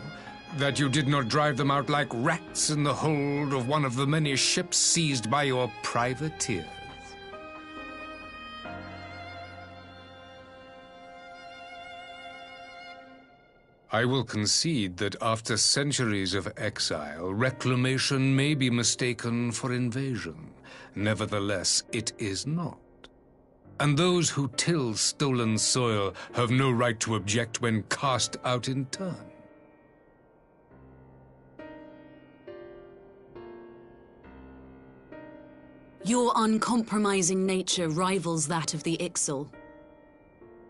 That you did not drive them out like rats in the hold of one of the many ships seized by your privateers? I will concede that after centuries of exile, reclamation may be mistaken for invasion. Nevertheless, it is not. And those who till stolen soil have no right to object when cast out in turn. Your uncompromising nature rivals that of the Ixal.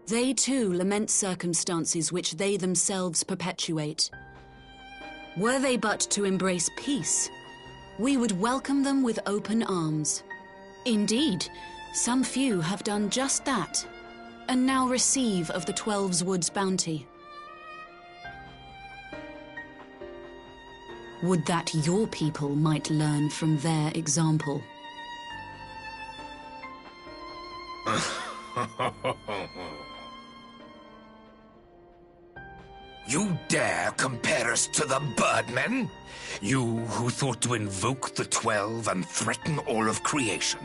They too lament circumstances which they themselves perpetuate. Were they but to embrace peace, we would welcome them with open arms. Indeed, some few have done just that, and now receive of the Twelve's Wood's bounty. Would that your people might learn from their example. You dare compare us to the Birdmen? You who thought to invoke the 12 and threaten all of creation?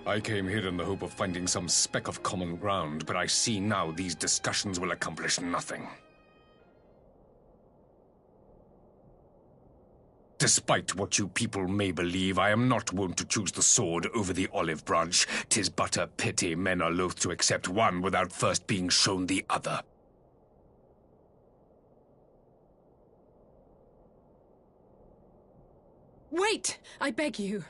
I came here in the hope of finding some speck of common ground, but I see now these discussions will accomplish nothing. Despite what you people may believe, I am not wont to choose the sword over the olive branch. 'Tis but a pity men are loath to accept one without first being shown the other. Wait! I beg you.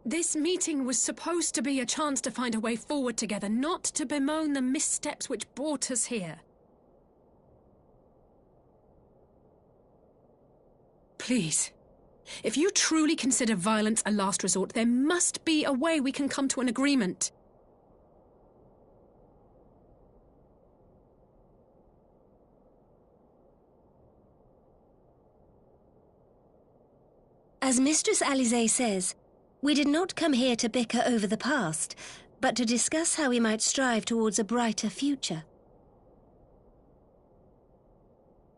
This meeting was supposed to be a chance to find a way forward together, not to bemoan the missteps which brought us here. Please. If you truly consider violence a last resort, there must be a way we can come to an agreement. As Mistress Alisaie says, we did not come here to bicker over the past, but to discuss how we might strive towards a brighter future.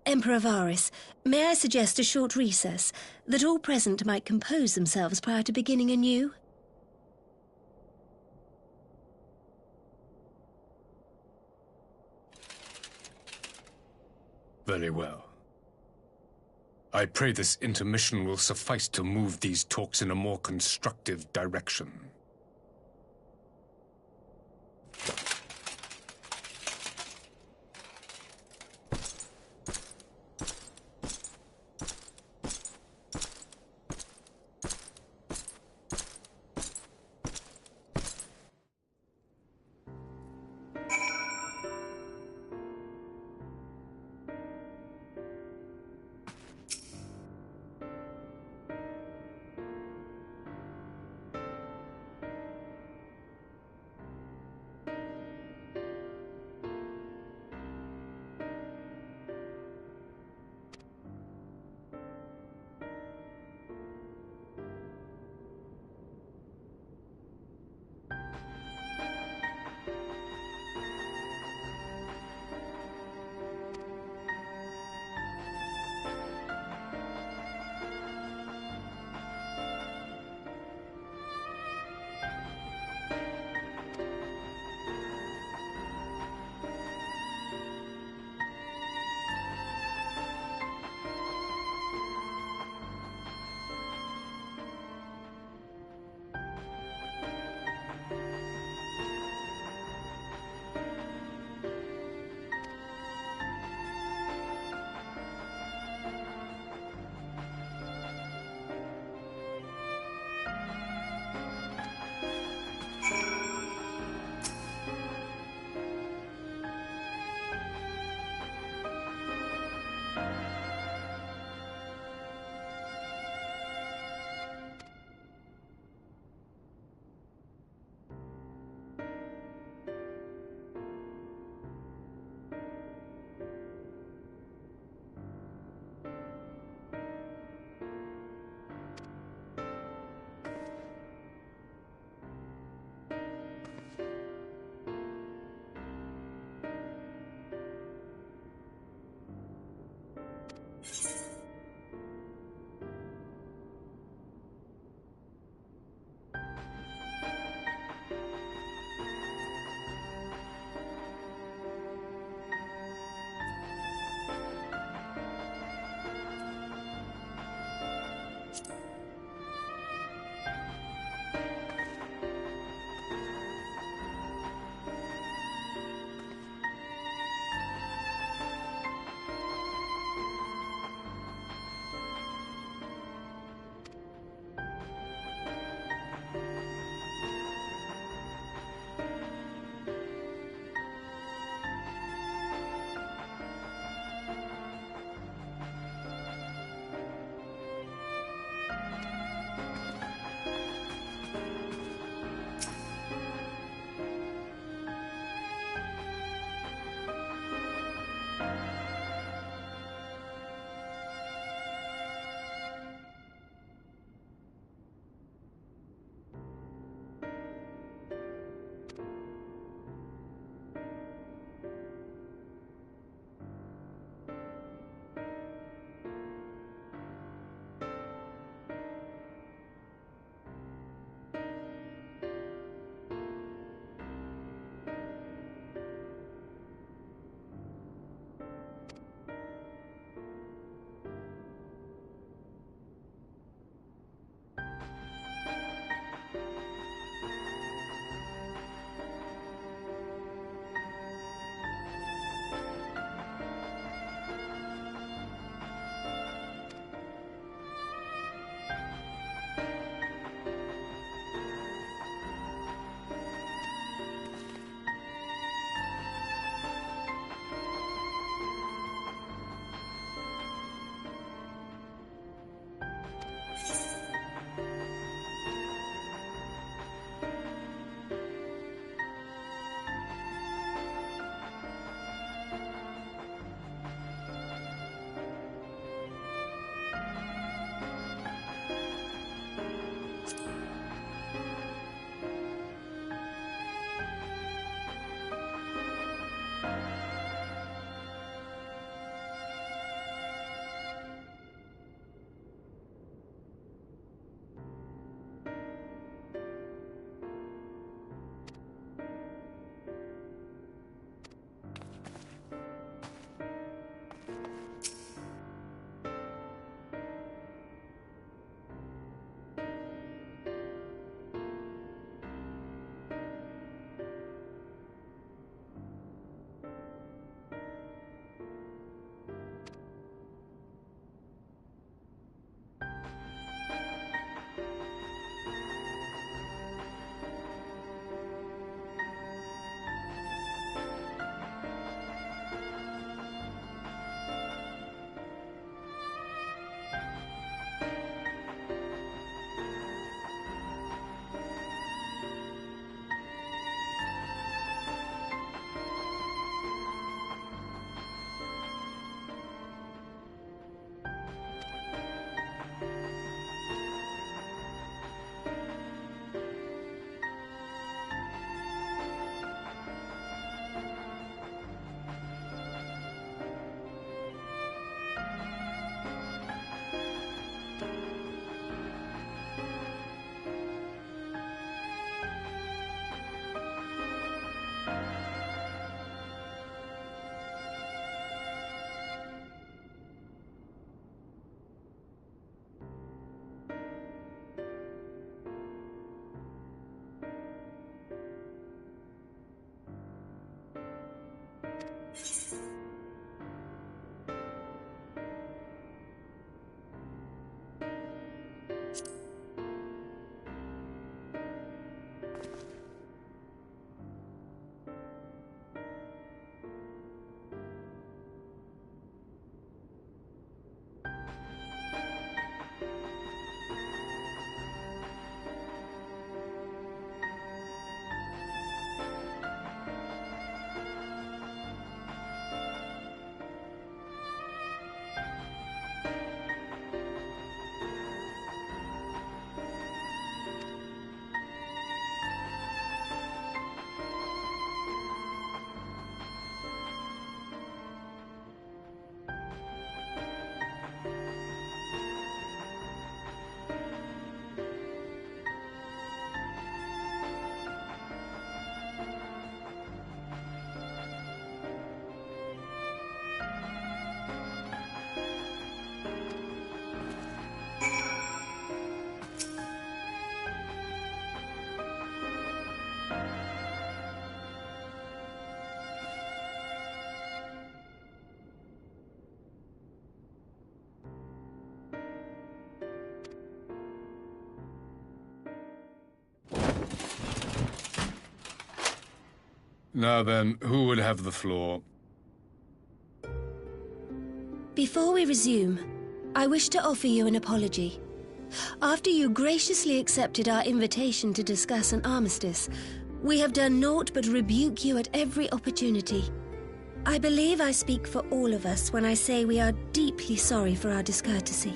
Emperor Varys, may I suggest a short recess, that all present might compose themselves prior to beginning anew? Very well. I pray this intermission will suffice to move these talks in a more constructive direction. Now then, who would have the floor? Before we resume, I wish to offer you an apology. After you graciously accepted our invitation to discuss an armistice, we have done naught but rebuke you at every opportunity. I believe I speak for all of us when I say we are deeply sorry for our discourtesy.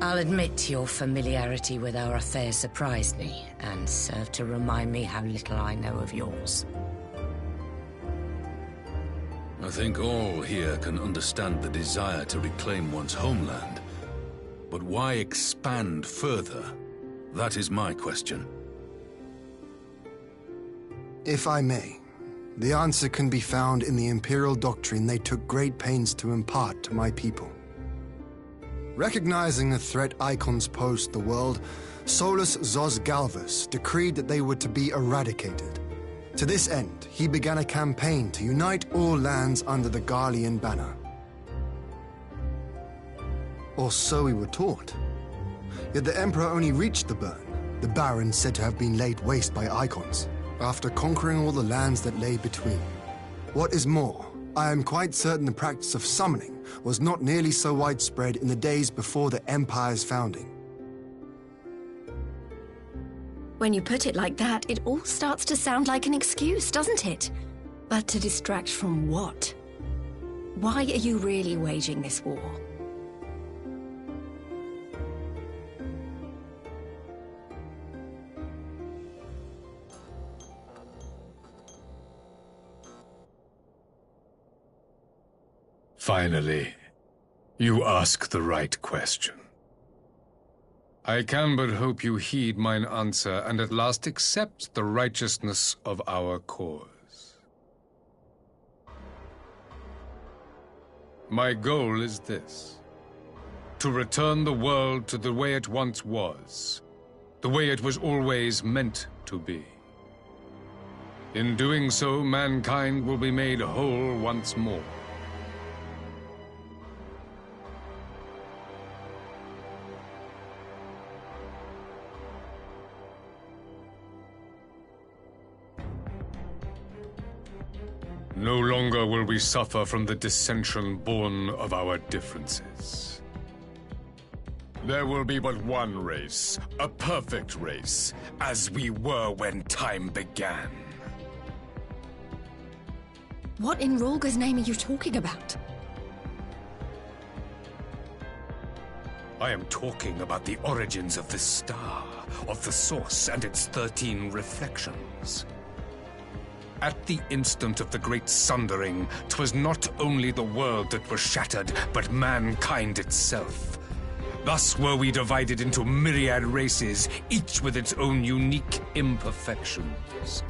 I'll admit your familiarity with our affairs surprised me, and served to remind me how little I know of yours. I think all here can understand the desire to reclaim one's homeland. But why expand further? That is my question. If I may, the answer can be found in the Imperial doctrine they took great pains to impart to my people. Recognizing the threat icons posed to the world, Solus Zos Galvus decreed that they were to be eradicated. To this end, he began a campaign to unite all lands under the Garlean banner. Or so we were taught. Yet the Emperor only reached the burn, the Baron said to have been laid waste by icons, after conquering all the lands that lay between. What is more, I am quite certain the practice of summoning was not nearly so widespread in the days before the Empire's founding. When you put it like that, it all starts to sound like an excuse, doesn't it? But to distract from what? Why are you really waging this war? Finally, you ask the right question. I can but hope you heed mine answer and at last accept the righteousness of our cause. My goal is this: to return the world to the way it once was, the way it was always meant to be. In doing so, mankind will be made whole once more. No longer will we suffer from the dissension born of our differences. There will be but one race, a perfect race, as we were when time began. What in Rolga's name are you talking about? I am talking about the origins of this star, of the source and its 13 reflections. At the instant of the great sundering, 'twas not only the world that was shattered, but mankind itself. Thus were we divided into myriad races, each with its own unique imperfections.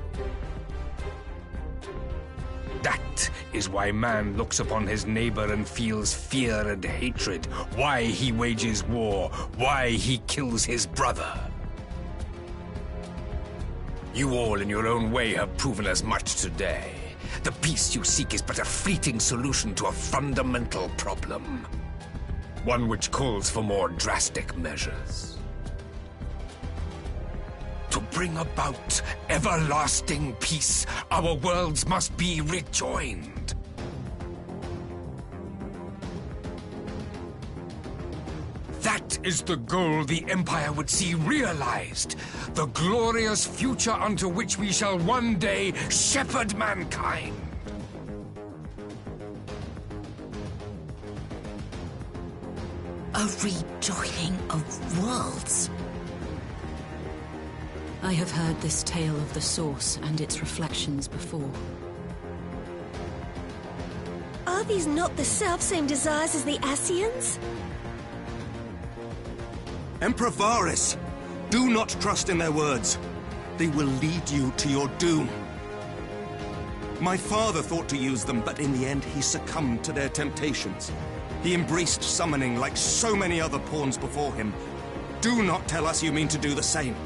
That is why man looks upon his neighbor and feels fear and hatred, why he wages war, why he kills his brother. You all in your own way have proven as much today. The peace you seek is but a fleeting solution to a fundamental problem. One which calls for more drastic measures. To bring about everlasting peace, our worlds must be rejoined. That is the goal the Empire would see realized. The glorious future unto which we shall one day shepherd mankind. A rejoining of worlds. I have heard this tale of the Source and its reflections before. Are these not the selfsame desires as the Ascians? Emperor Varys, do not trust in their words. They will lead you to your doom. My father thought to use them, but in the end he succumbed to their temptations. He embraced summoning like so many other pawns before him. Do not tell us you mean to do the same.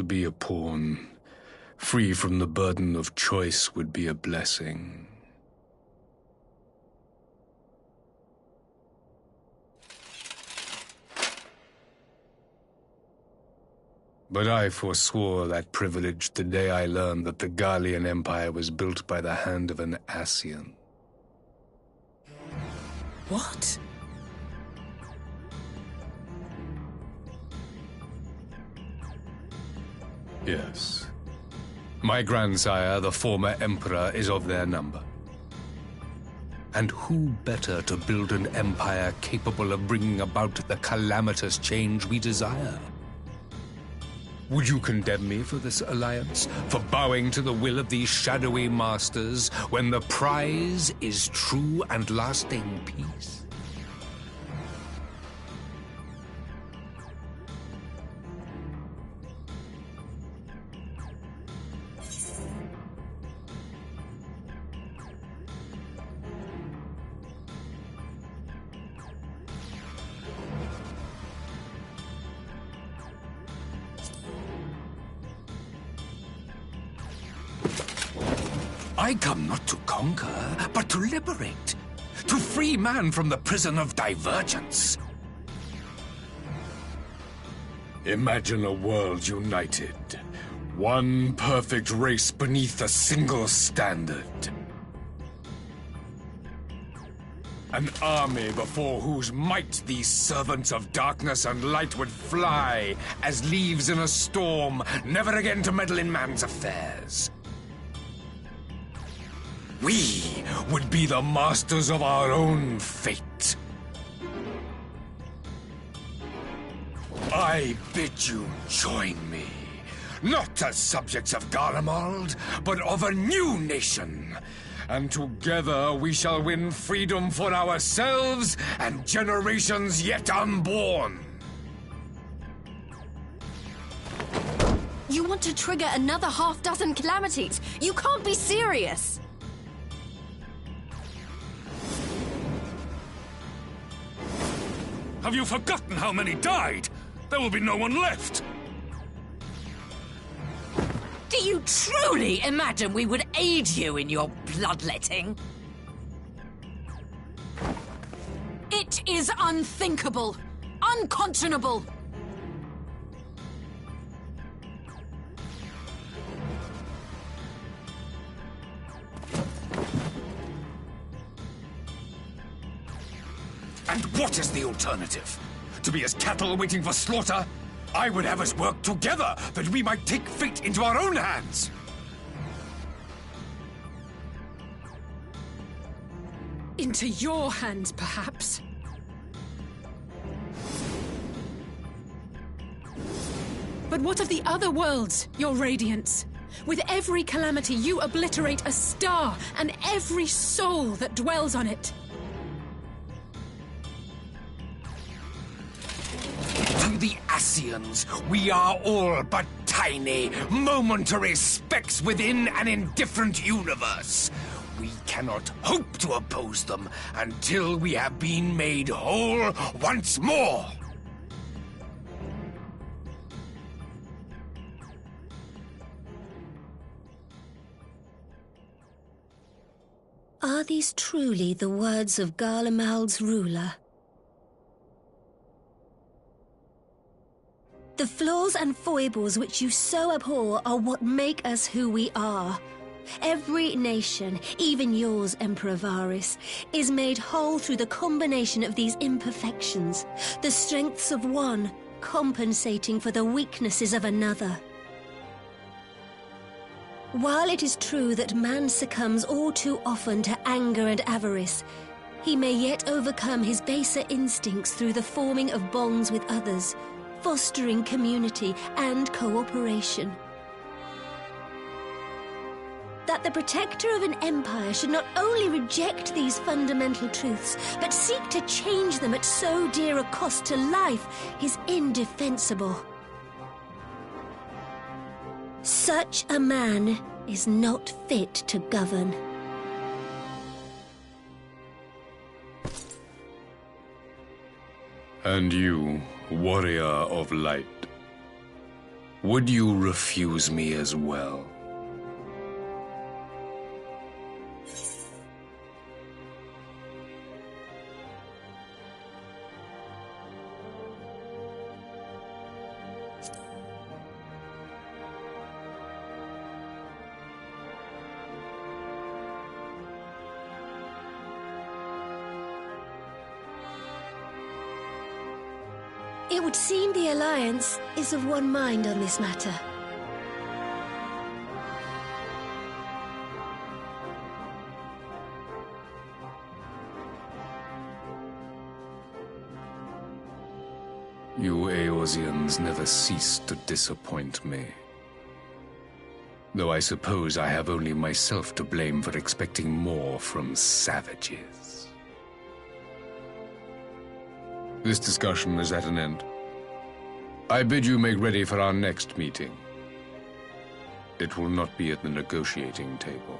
To be a pawn, free from the burden of choice, would be a blessing. But I forswore that privilege the day I learned that the Gallian Empire was built by the hand of an Ascian. What? Yes. My grandsire, the former emperor, is of their number. And who better to build an empire capable of bringing about the calamitous change we desire? Would you condemn me for this alliance? For bowing to the will of these shadowy masters, when the prize is true and lasting peace? I come not to conquer, but to liberate. To free man from the prison of divergence. Imagine a world united. One perfect race beneath a single standard. An army before whose might these servants of darkness and light would fly as leaves in a storm, never again to meddle in man's affairs. We would be the masters of our own fate. I bid you join me, not as subjects of Garlemald, but of a new nation. And together we shall win freedom for ourselves and generations yet unborn. You want to trigger another half-dozen calamities? You can't be serious! Have you forgotten how many died? There will be no one left! Do you truly imagine we would aid you in your bloodletting? It is unthinkable! Unconscionable! And what is the alternative? To be as cattle waiting for slaughter? I would have us work together, that we might take fate into our own hands! Into your hands, perhaps. But what of the other worlds, your radiance? With every calamity, you obliterate a star and every soul that dwells on it. To the Ascians, we are all but tiny, momentary specks within an indifferent universe. We cannot hope to oppose them until we have been made whole once more. Are these truly the words of Garlemald's ruler? The flaws and foibles which you so abhor are what make us who we are. Every nation, even yours, Emperor Varys, is made whole through the combination of these imperfections, the strengths of one compensating for the weaknesses of another. While it is true that man succumbs all too often to anger and avarice, he may yet overcome his baser instincts through the forming of bonds with others, fostering community and cooperation. That the protector of an empire should not only reject these fundamental truths, but seek to change them at so dear a cost to life is indefensible. Such a man is not fit to govern. And you, warrior of light, Would you refuse me as well? It would seem the Alliance is of one mind on this matter. You Eorzeans never cease to disappoint me. Though I suppose I have only myself to blame for expecting more from savages. This discussion is at an end. I bid you make ready for our next meeting. It will not be at the negotiating table.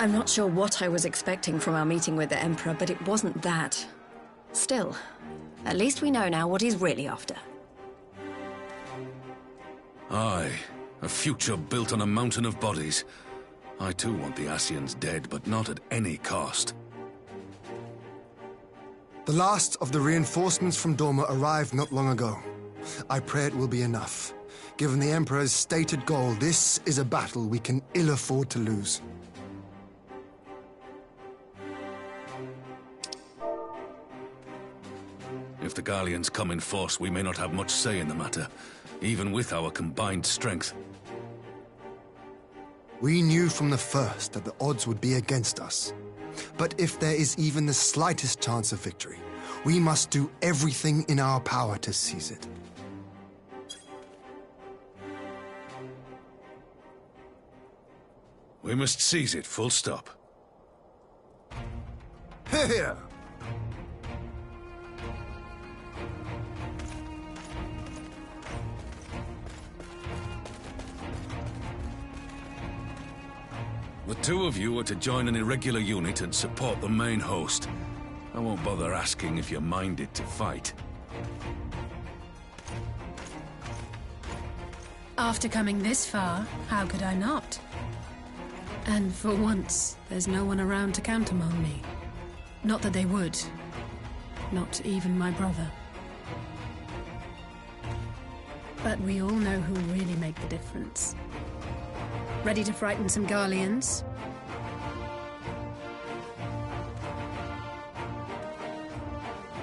I'm not sure what I was expecting from our meeting with the Emperor, but it wasn't that. Still, at least we know now what he's really after. Aye, a future built on a mountain of bodies. I too want the Ascians dead, but not at any cost. The last of the reinforcements from Dorma arrived not long ago. I pray it will be enough. Given the Emperor's stated goal, this is a battle we can ill afford to lose. If the Gallians come in force, we may not have much say in the matter, even with our combined strength. We knew from the first that the odds would be against us. But if there is even the slightest chance of victory, we must do everything in our power to seize it. We must seize it, full stop. Here! The two of you are to join an irregular unit and support the main host. I won't bother asking if you're minded to fight. After coming this far, how could I not? And for once, there's no one around to countermand me. Not that they would. Not even my brother. But we all know who really make the difference. Ready to frighten some Garleans?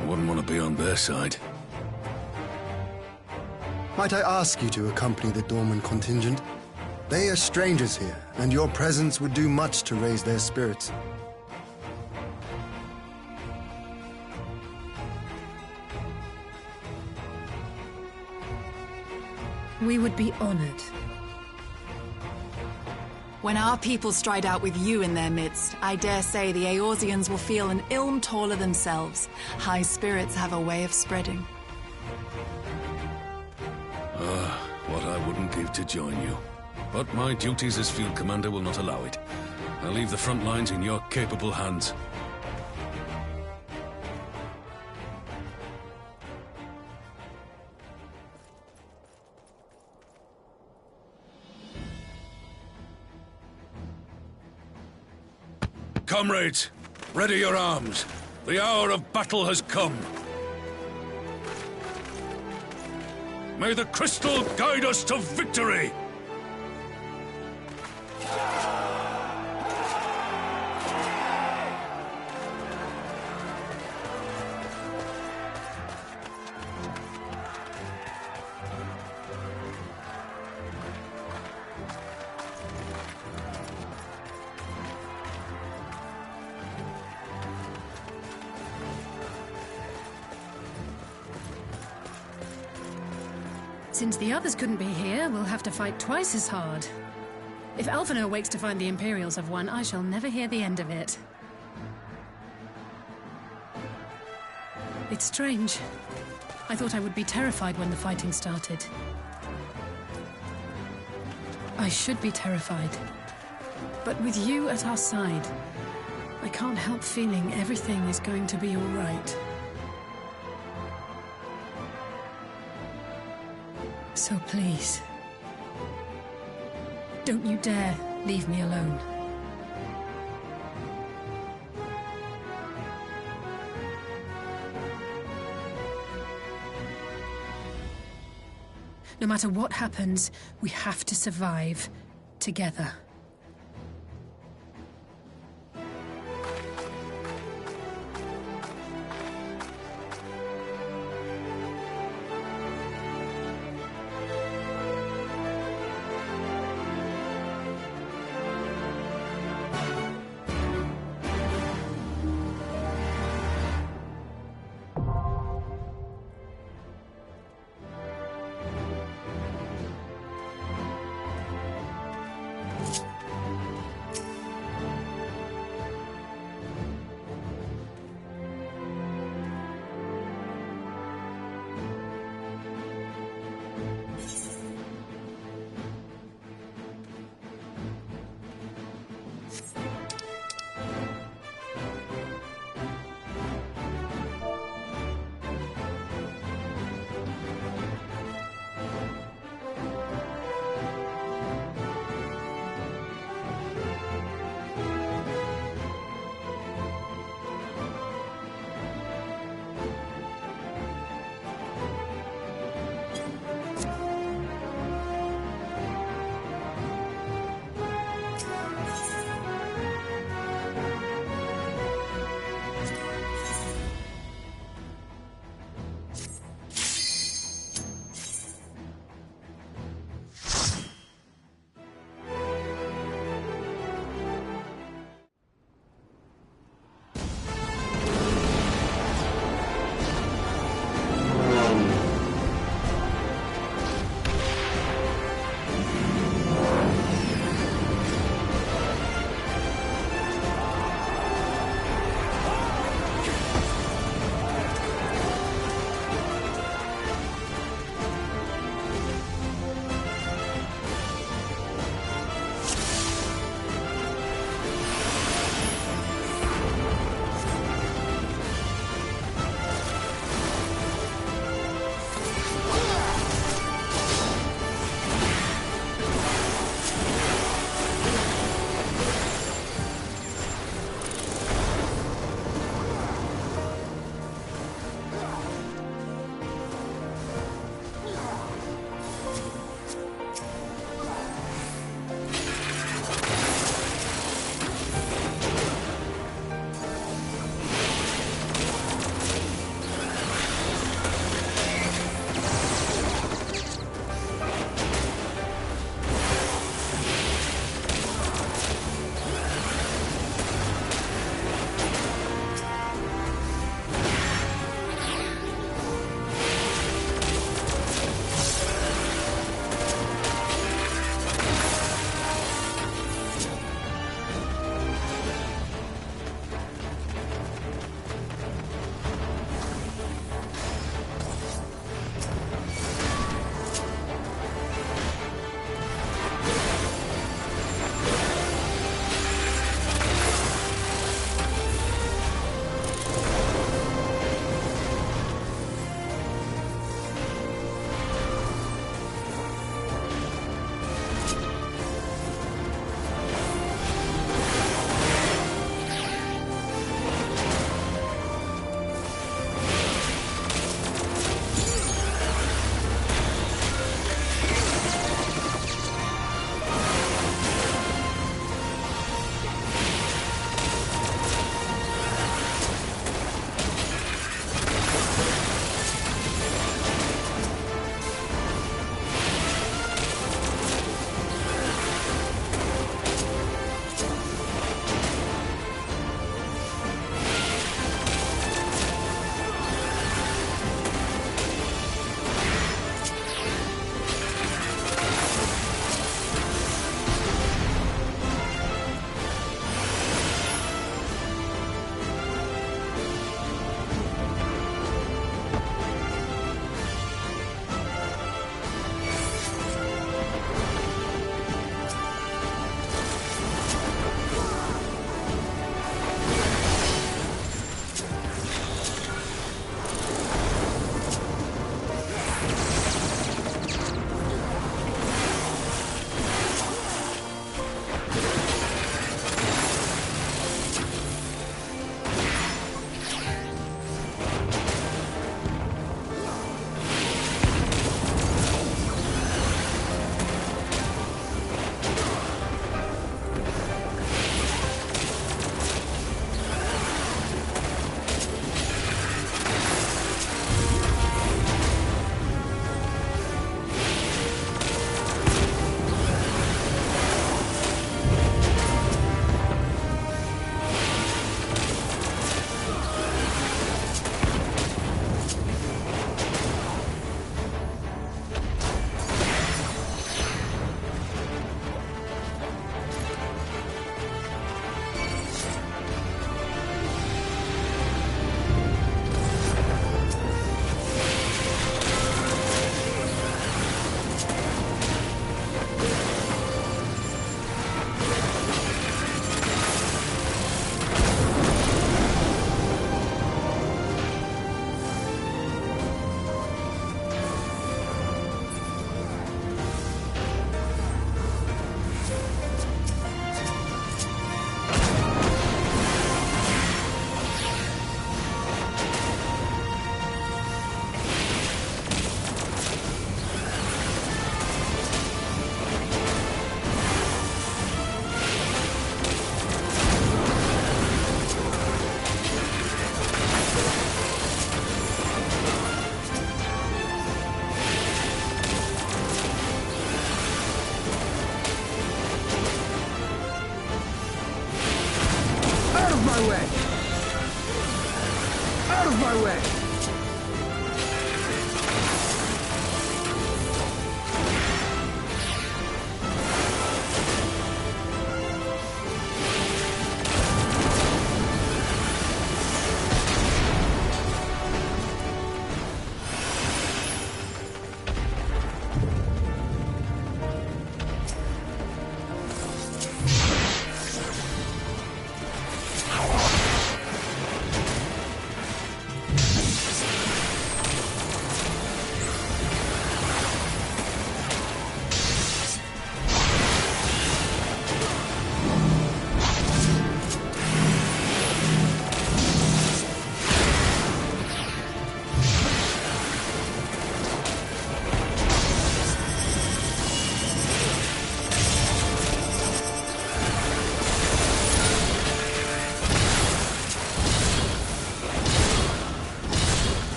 I wouldn't want to be on their side. Might I ask you to accompany the Dorman contingent? They are strangers here, and your presence would do much to raise their spirits. We would be honored. When our people stride out with you in their midst, I dare say the Eorzeans will feel an ilm taller themselves. High spirits have a way of spreading. What I wouldn't give to join you. But my duties as field commander will not allow it. I'll leave the front lines in your capable hands. Comrades, ready your arms. The hour of battle has come. May the crystal guide us to victory! Since the others couldn't be here, we'll have to fight twice as hard. If Alphino wakes to find the Imperials have won, I shall never hear the end of it. It's strange. I thought I would be terrified when the fighting started. I should be terrified. But with you at our side, I can't help feeling everything is going to be all right. So please, don't you dare leave me alone. No matter what happens, we have to survive together.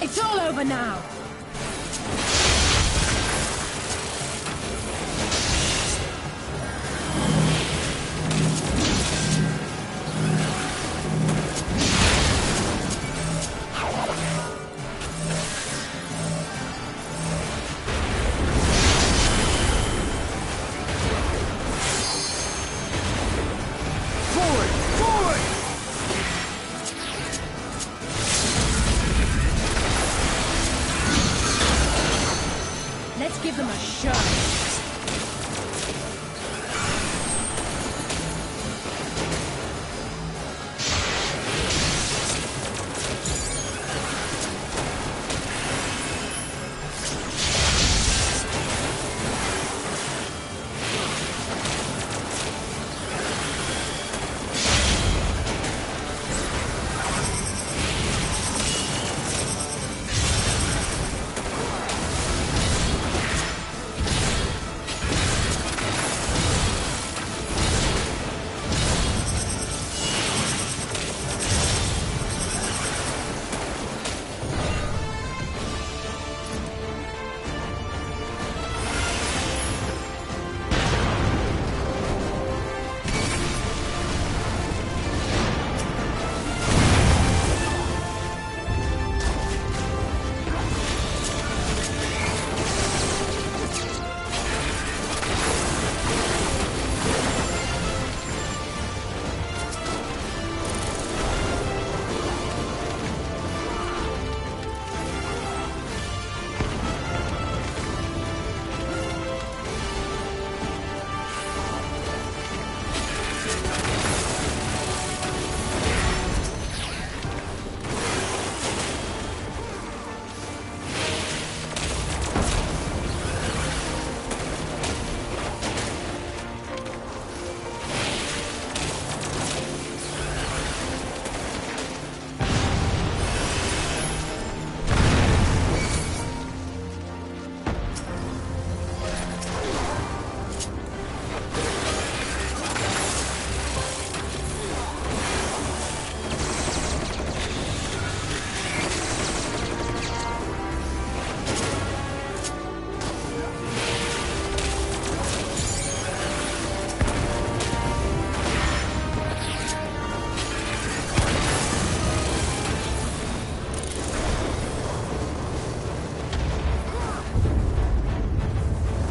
It's all over now! Let's give them a show.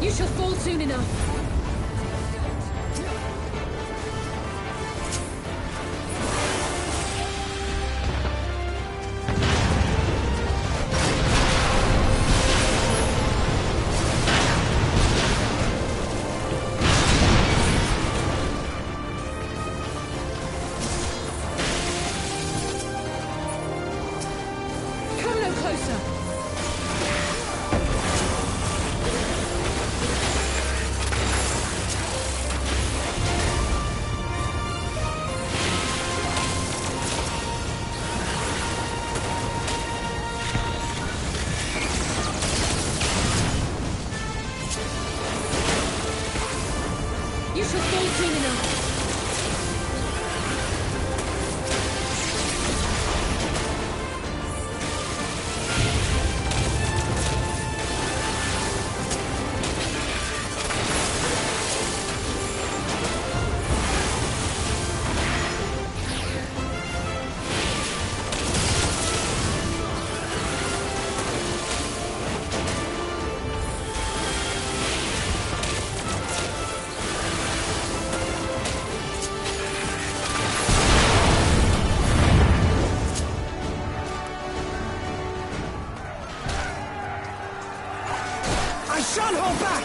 You shall fall soon enough. Come no closer. You shall fall soon enough. I shan't hold back!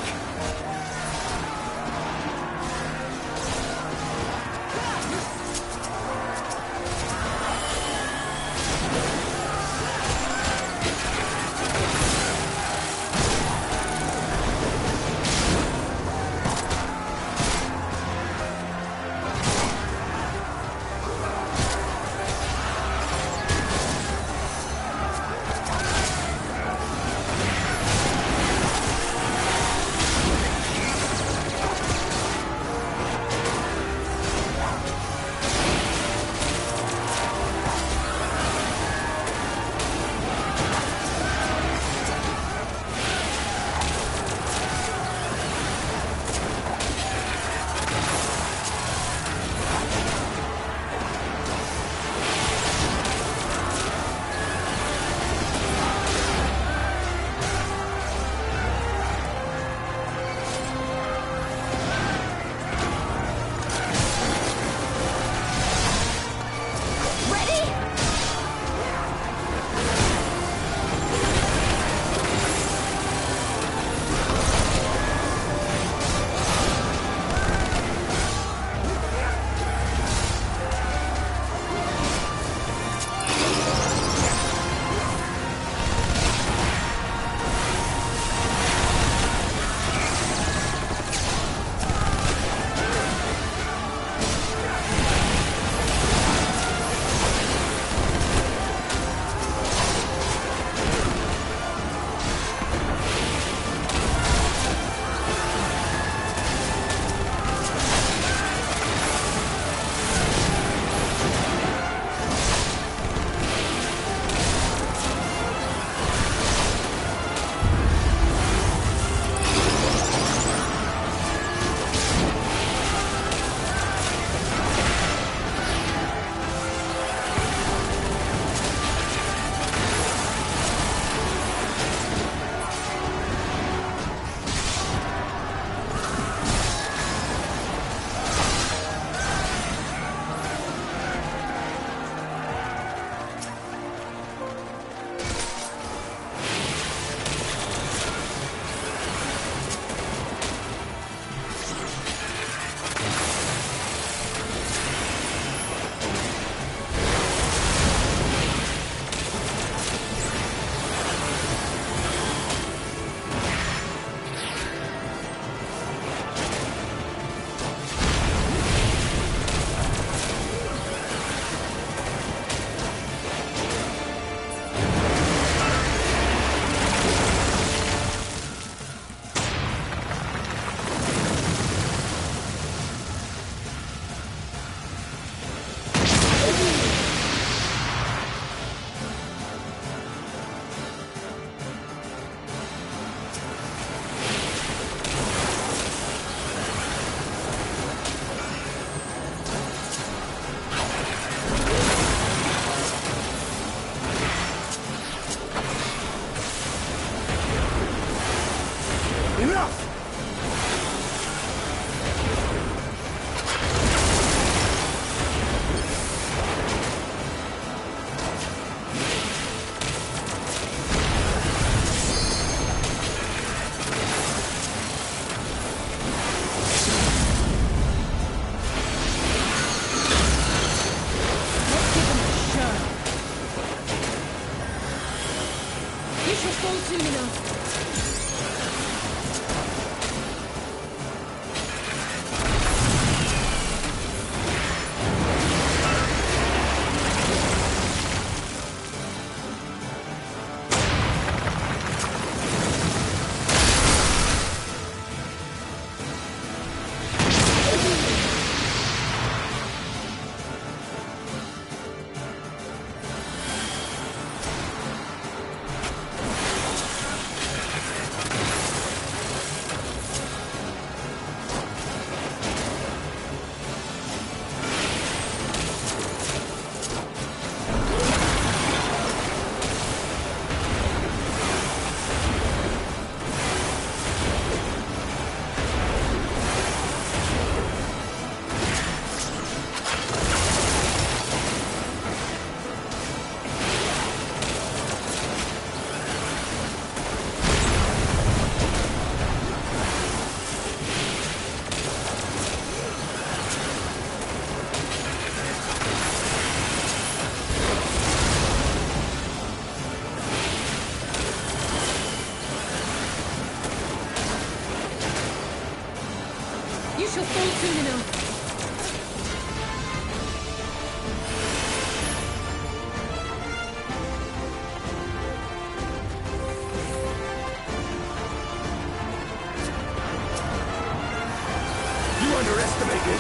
You shall fall soon enough. You shall fall soon enough. You underestimate me!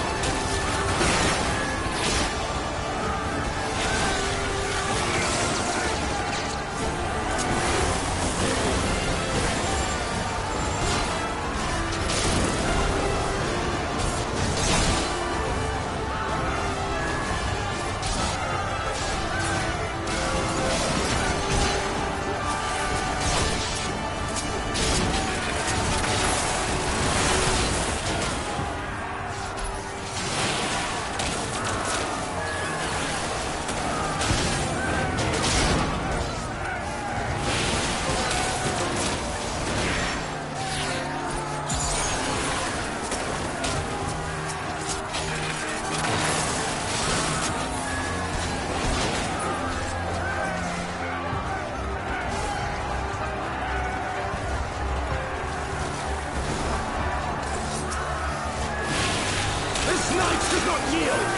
This knight should not yield!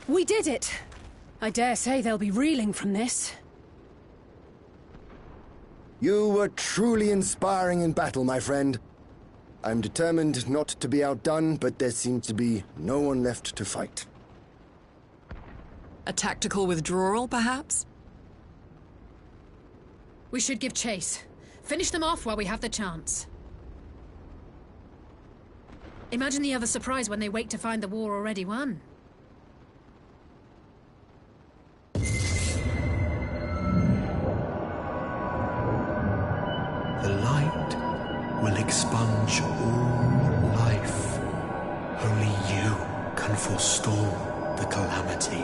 We did it! I dare say they'll be reeling from this. You were truly inspiring in battle, my friend. I'm determined not to be outdone, but there seems to be no one left to fight. A tactical withdrawal, perhaps? We should give chase. Finish them off while we have the chance. Imagine the other surprise when they wake to find the war already won. The light will expunge all life. Only you can forestall the calamity.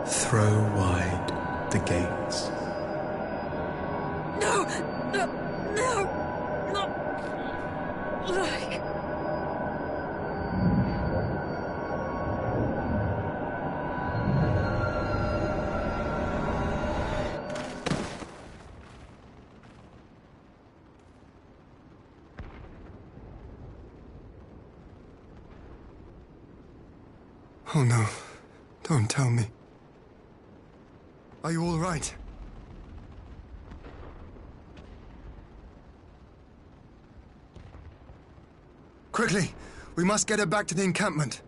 Throw wide the gates. No! No! No! No! Oh no. Don't tell me. Are you all right? Quickly! We must get her back to the encampment.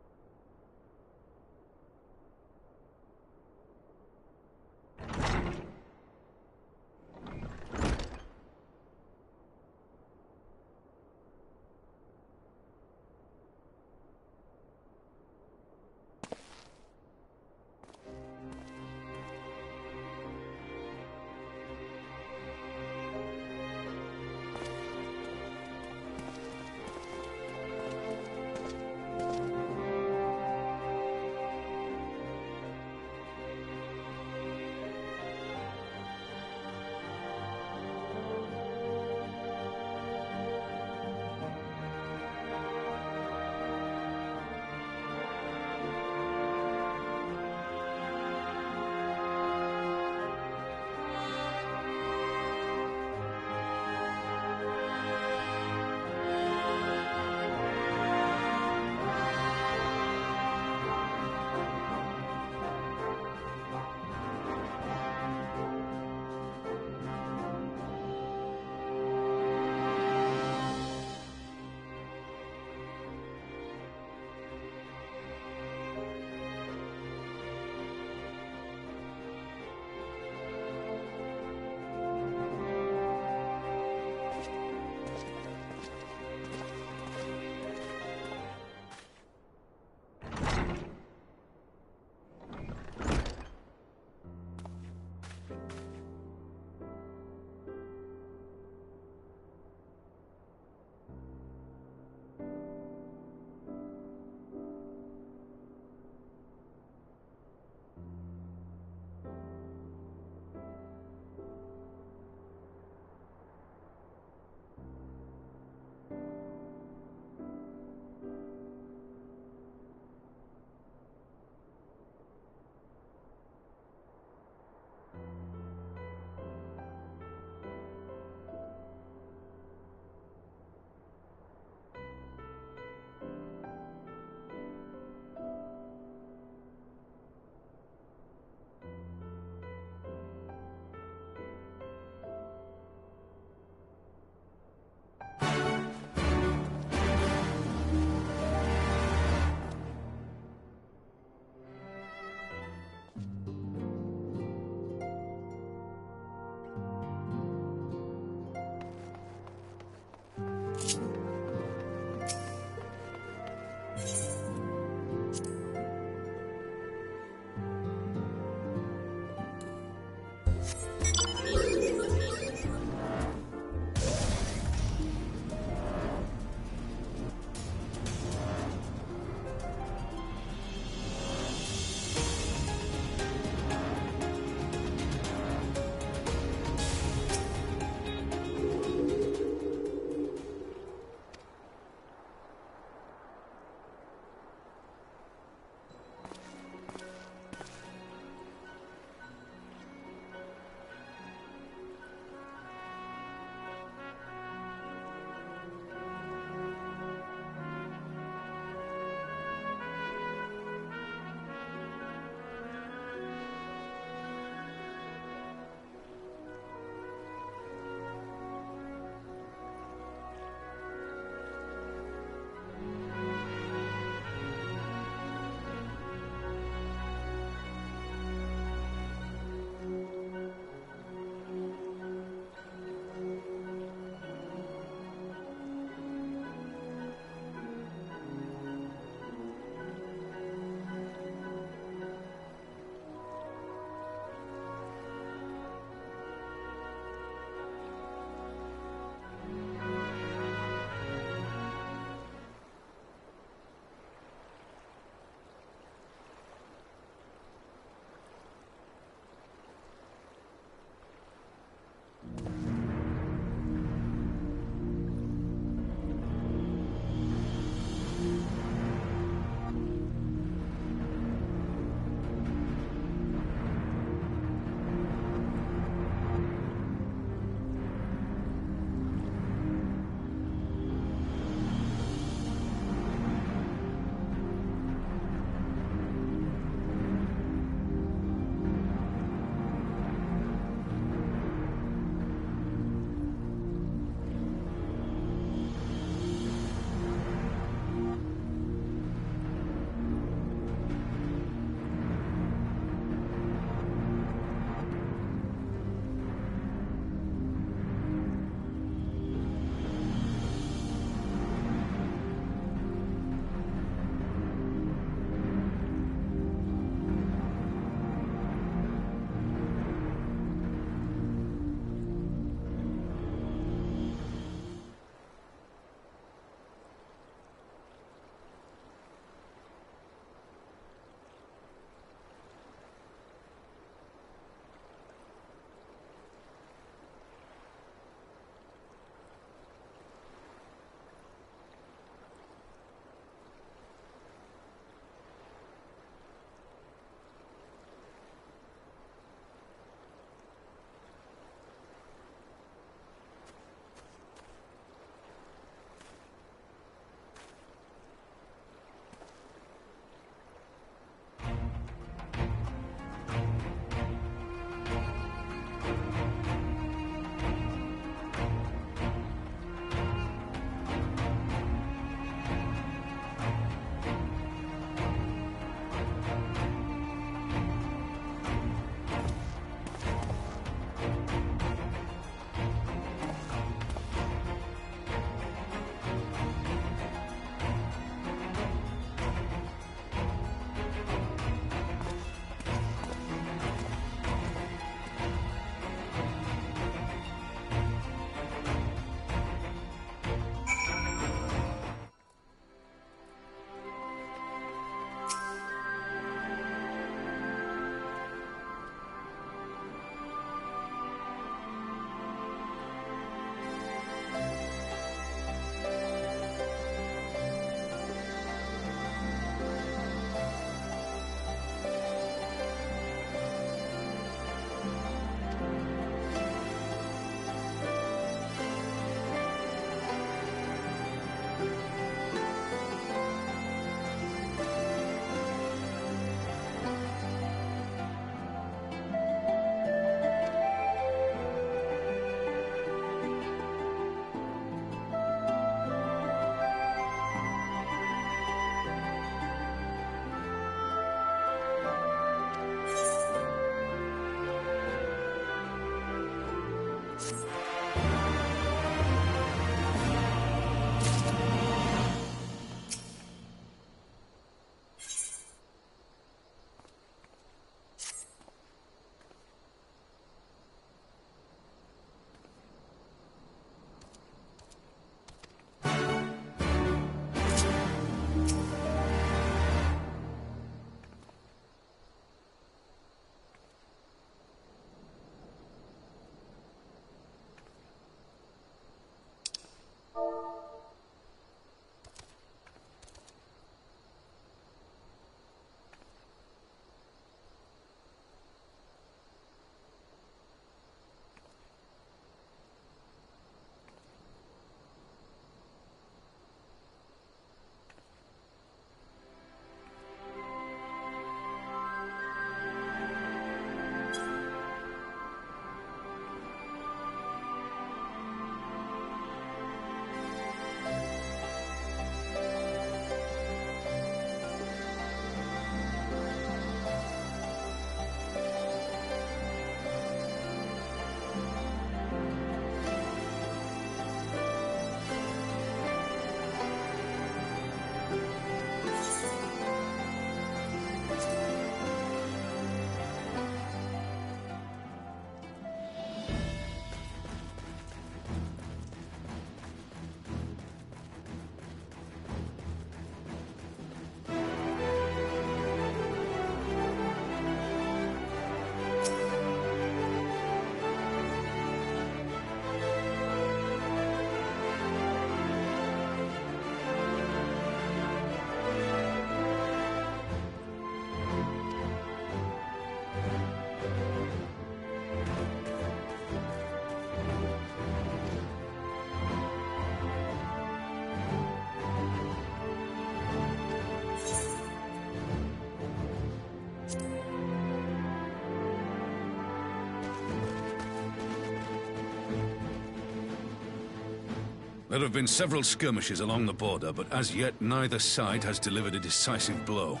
There have been several skirmishes along the border, but as yet neither side has delivered a decisive blow.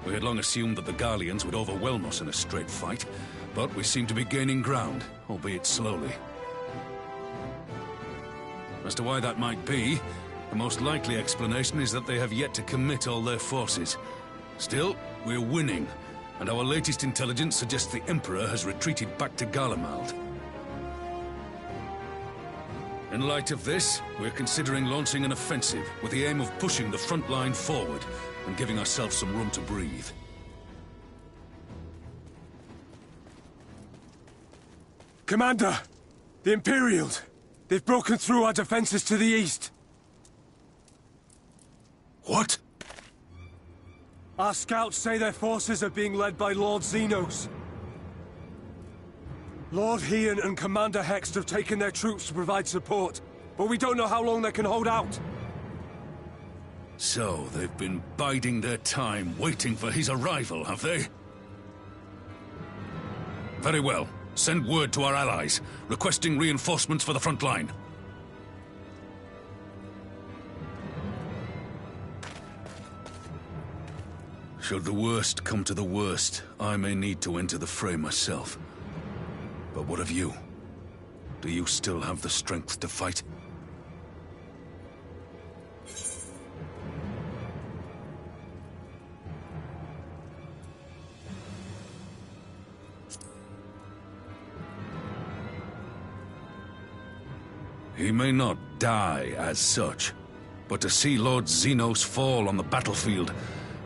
We had long assumed that the Garleans would overwhelm us in a straight fight, but we seem to be gaining ground, albeit slowly. As to why that might be, the most likely explanation is that they have yet to commit all their forces. Still, we're winning, and our latest intelligence suggests the Emperor has retreated back to Garlemald. In light of this, we're considering launching an offensive with the aim of pushing the front line forward and giving ourselves some room to breathe. Commander! The Imperials! They've broken through our defenses to the east! What? Our scouts say their forces are being led by Lord Xenos. Lord Hian and Commander Hext have taken their troops to provide support, but we don't know how long they can hold out. So, they've been biding their time, waiting for his arrival, have they? Very well. Send word to our allies, requesting reinforcements for the front line. Should the worst come to the worst, I may need to enter the fray myself. But what of you? Do you still have the strength to fight? He may not die as such, but to see Lord Xenos fall on the battlefield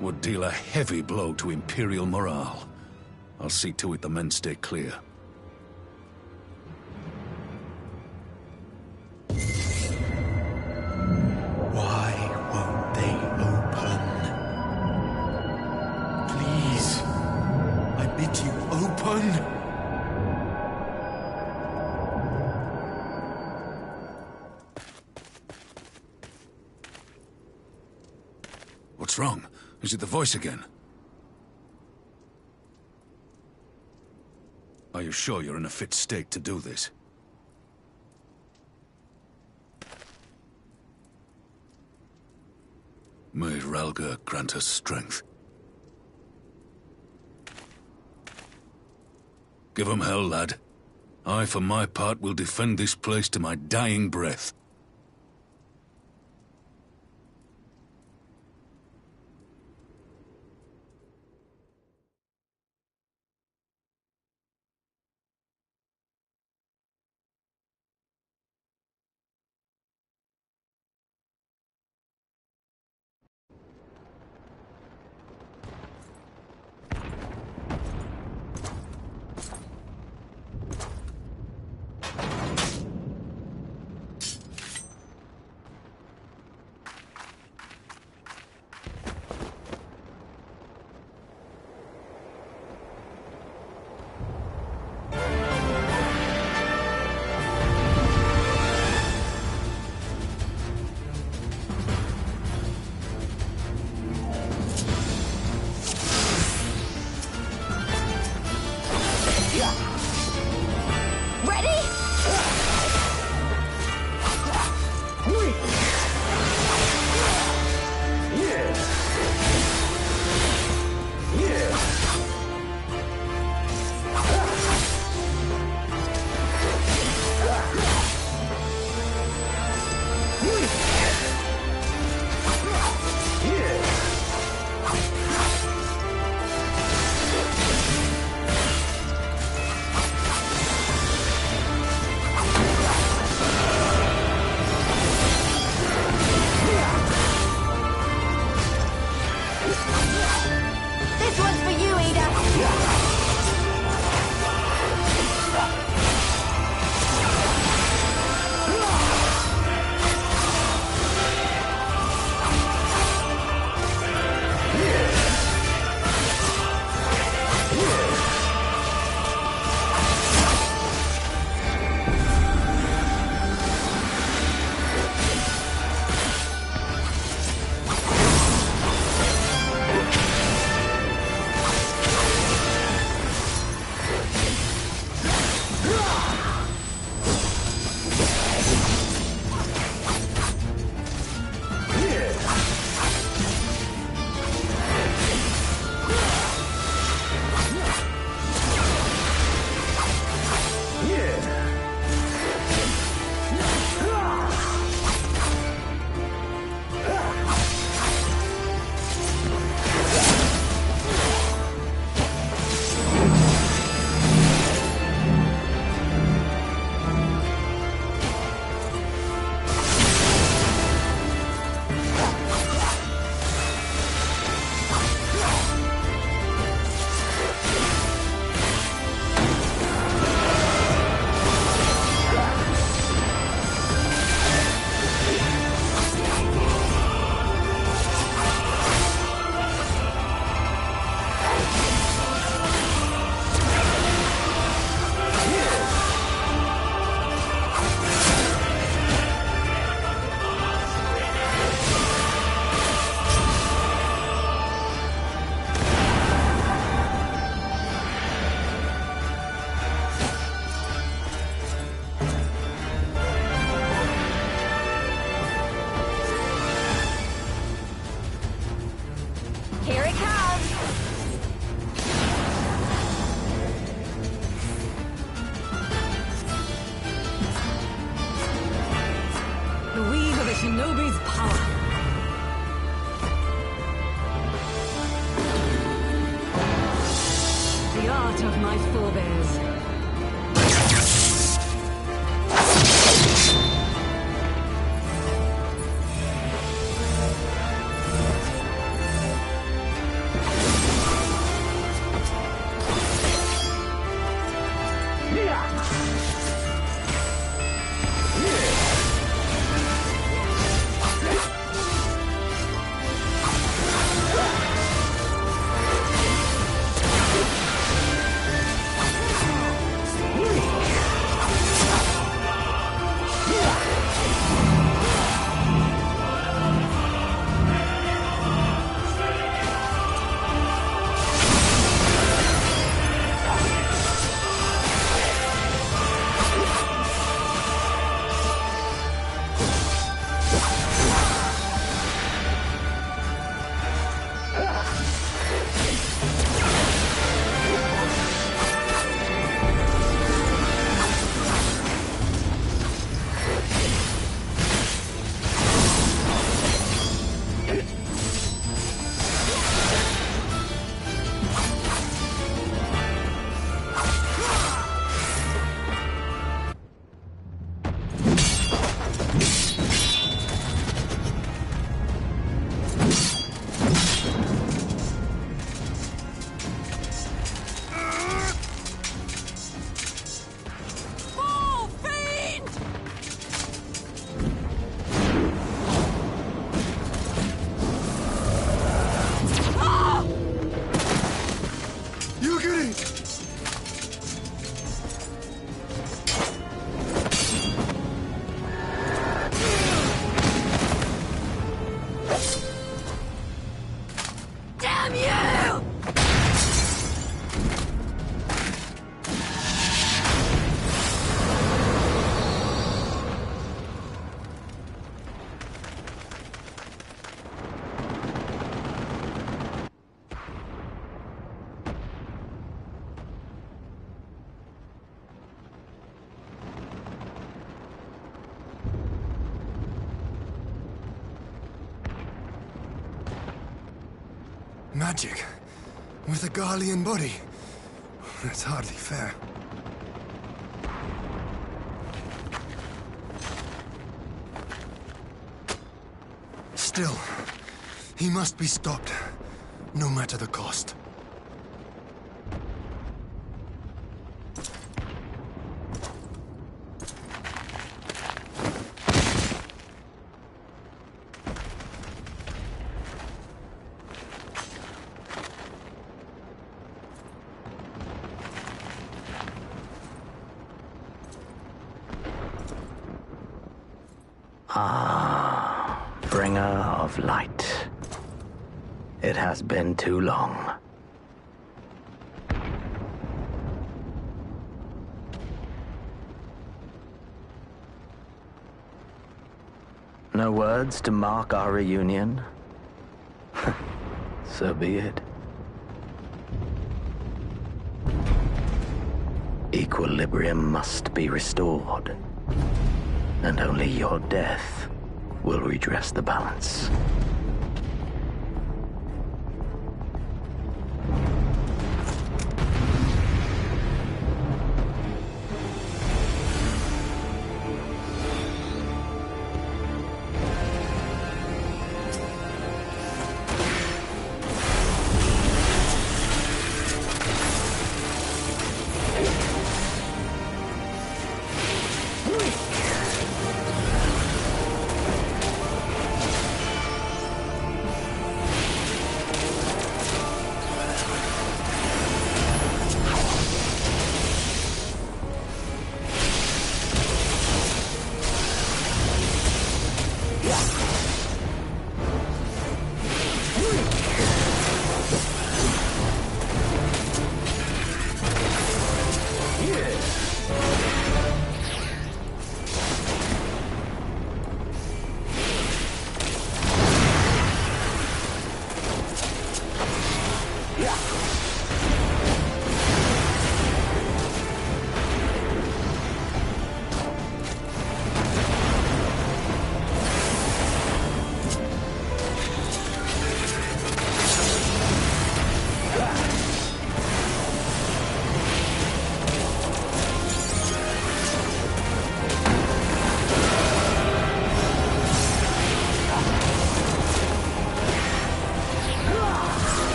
would deal a heavy blow to Imperial morale. I'll see to it the men stay clear. Why won't they open? Please, I bid you open! What's wrong? Is it the voice again? Are you sure you're in a fit state to do this? May Ralga grant us strength. Give 'em hell, lad. I, for my part, will defend this place to my dying breath. my forebears. Magic? With a Garlean body? That's hardly fair. Still, he must be stopped, no matter the cost. Ah, bringer of light. It has been too long. No words to mark our reunion? So be it. Equilibrium must be restored. And only your death will redress the balance.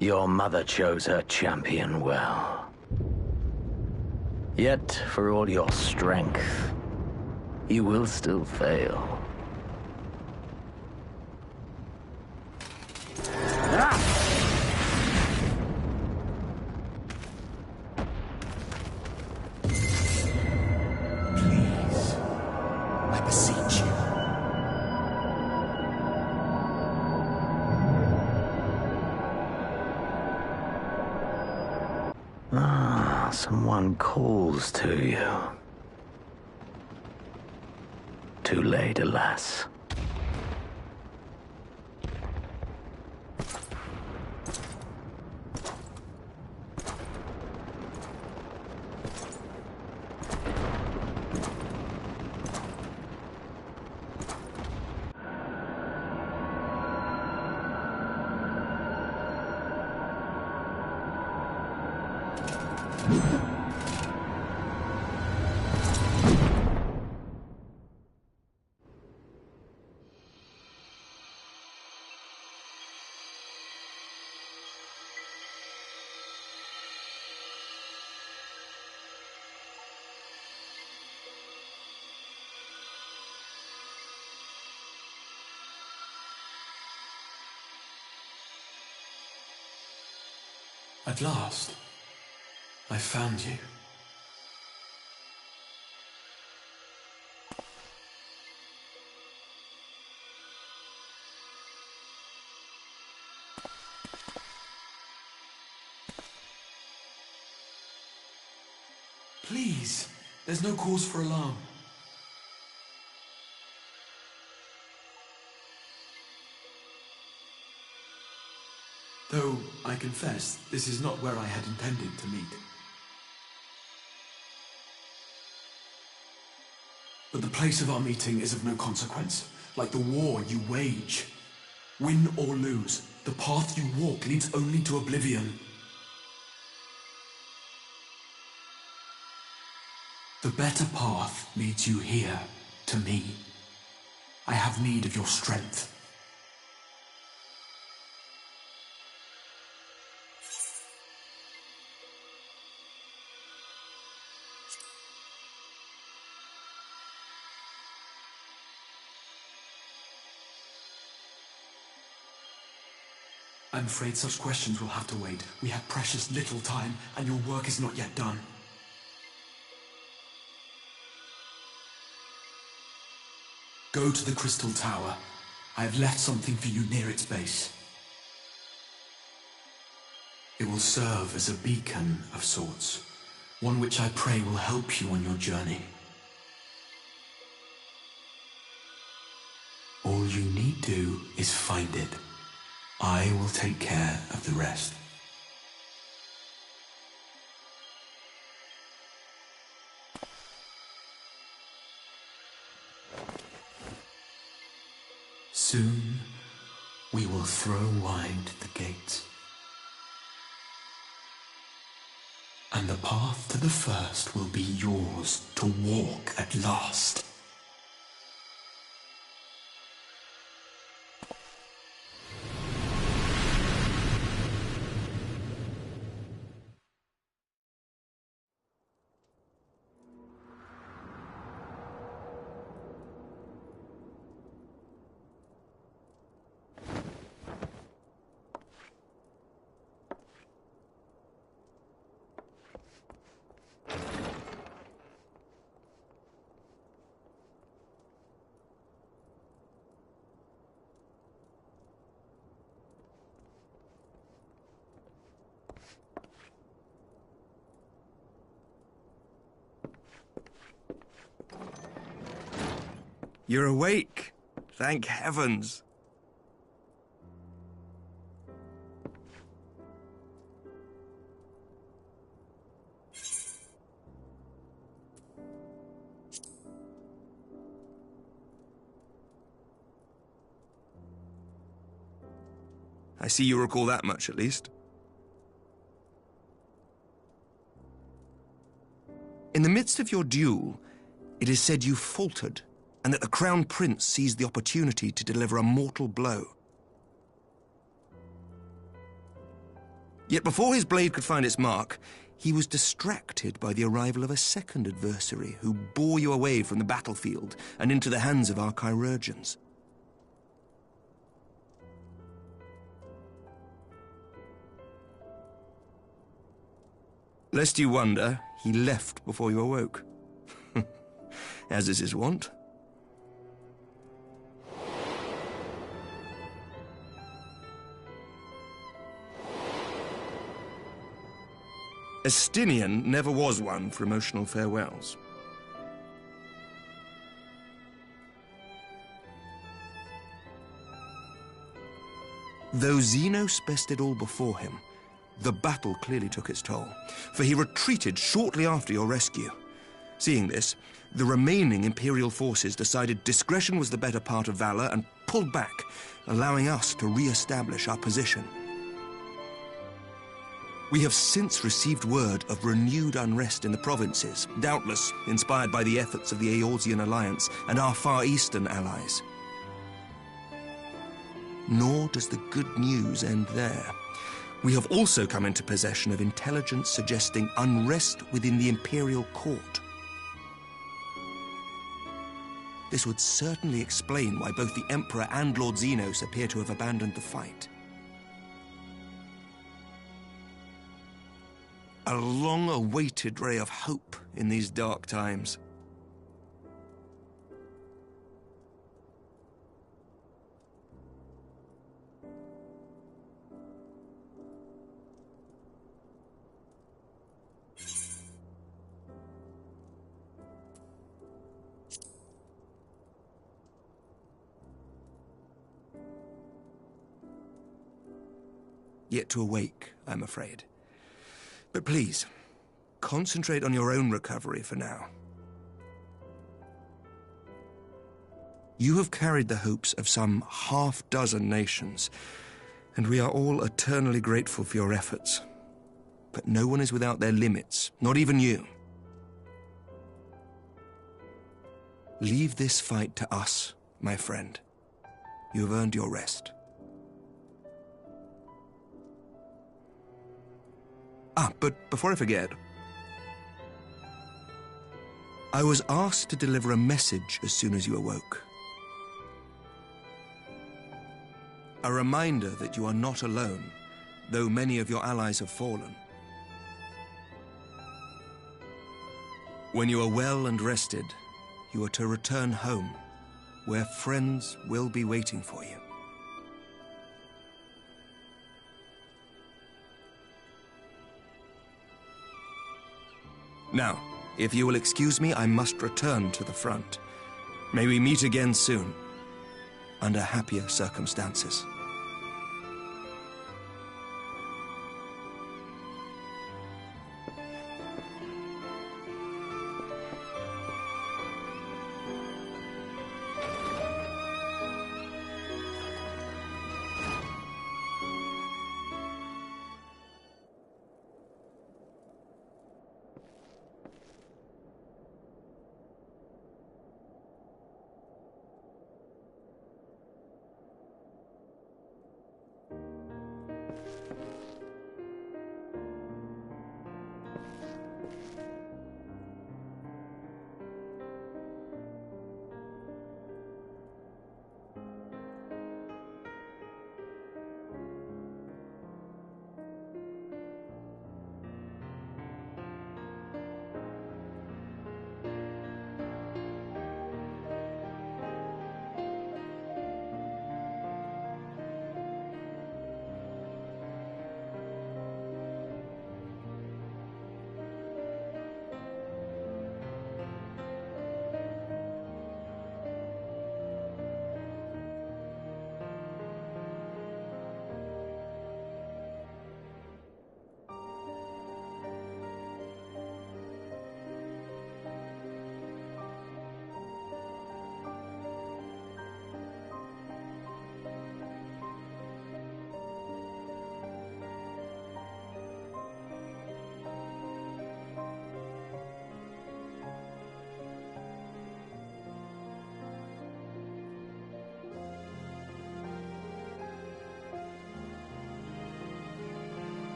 Your mother chose her champion well. Yet, for all your strength, you will still fail. Please, I beseech you. Someone calls to you. Too late, alas. At last, I found you. Please, there's no cause for alarm. Though, I confess, this is not where I had intended to meet. But the place of our meeting is of no consequence, like the war you wage. Win or lose, the path you walk leads only to oblivion. The better path leads you here, to me. I have need of your strength. I'm afraid such questions will have to wait. We have precious little time, and your work is not yet done. Go to the Crystal Tower. I have left something for you near its base. It will serve as a beacon of sorts, one which I pray will help you on your journey. All you need do is find it. I will take care of the rest. Soon, we will throw wide the gates. And the path to the first will be yours to walk at last. You're awake. Thank heavens. I see you recall that much, at least. In the midst of your duel, it is said you faltered, and that the Crown Prince seized the opportunity to deliver a mortal blow. Yet before his blade could find its mark, he was distracted by the arrival of a second adversary who bore you away from the battlefield and into the hands of our chirurgeons. Lest you wonder, he left before you awoke. As is his wont. Estinian never was one for emotional farewells. Though Xenos bested all before him, the battle clearly took its toll, for he retreated shortly after your rescue. Seeing this, the remaining Imperial forces decided discretion was the better part of valor and pulled back, allowing us to re-establish our position. We have since received word of renewed unrest in the provinces, doubtless inspired by the efforts of the Eorzean Alliance and our Far Eastern allies. Nor does the good news end there. We have also come into possession of intelligence suggesting unrest within the Imperial Court. This would certainly explain why both the Emperor and Lord Xenos appear to have abandoned the fight. A long-awaited ray of hope in these dark times. Yet to awake, I'm afraid. But please, concentrate on your own recovery for now. You have carried the hopes of some half-dozen nations, and we are all eternally grateful for your efforts. But no one is without their limits, not even you. Leave this fight to us, my friend. You have earned your rest. But before I forget, I was asked to deliver a message as soon as you awoke. A reminder that you are not alone, though many of your allies have fallen. When you are well and rested, you are to return home, where friends will be waiting for you. Now, if you will excuse me, I must return to the front. May we meet again soon, under happier circumstances.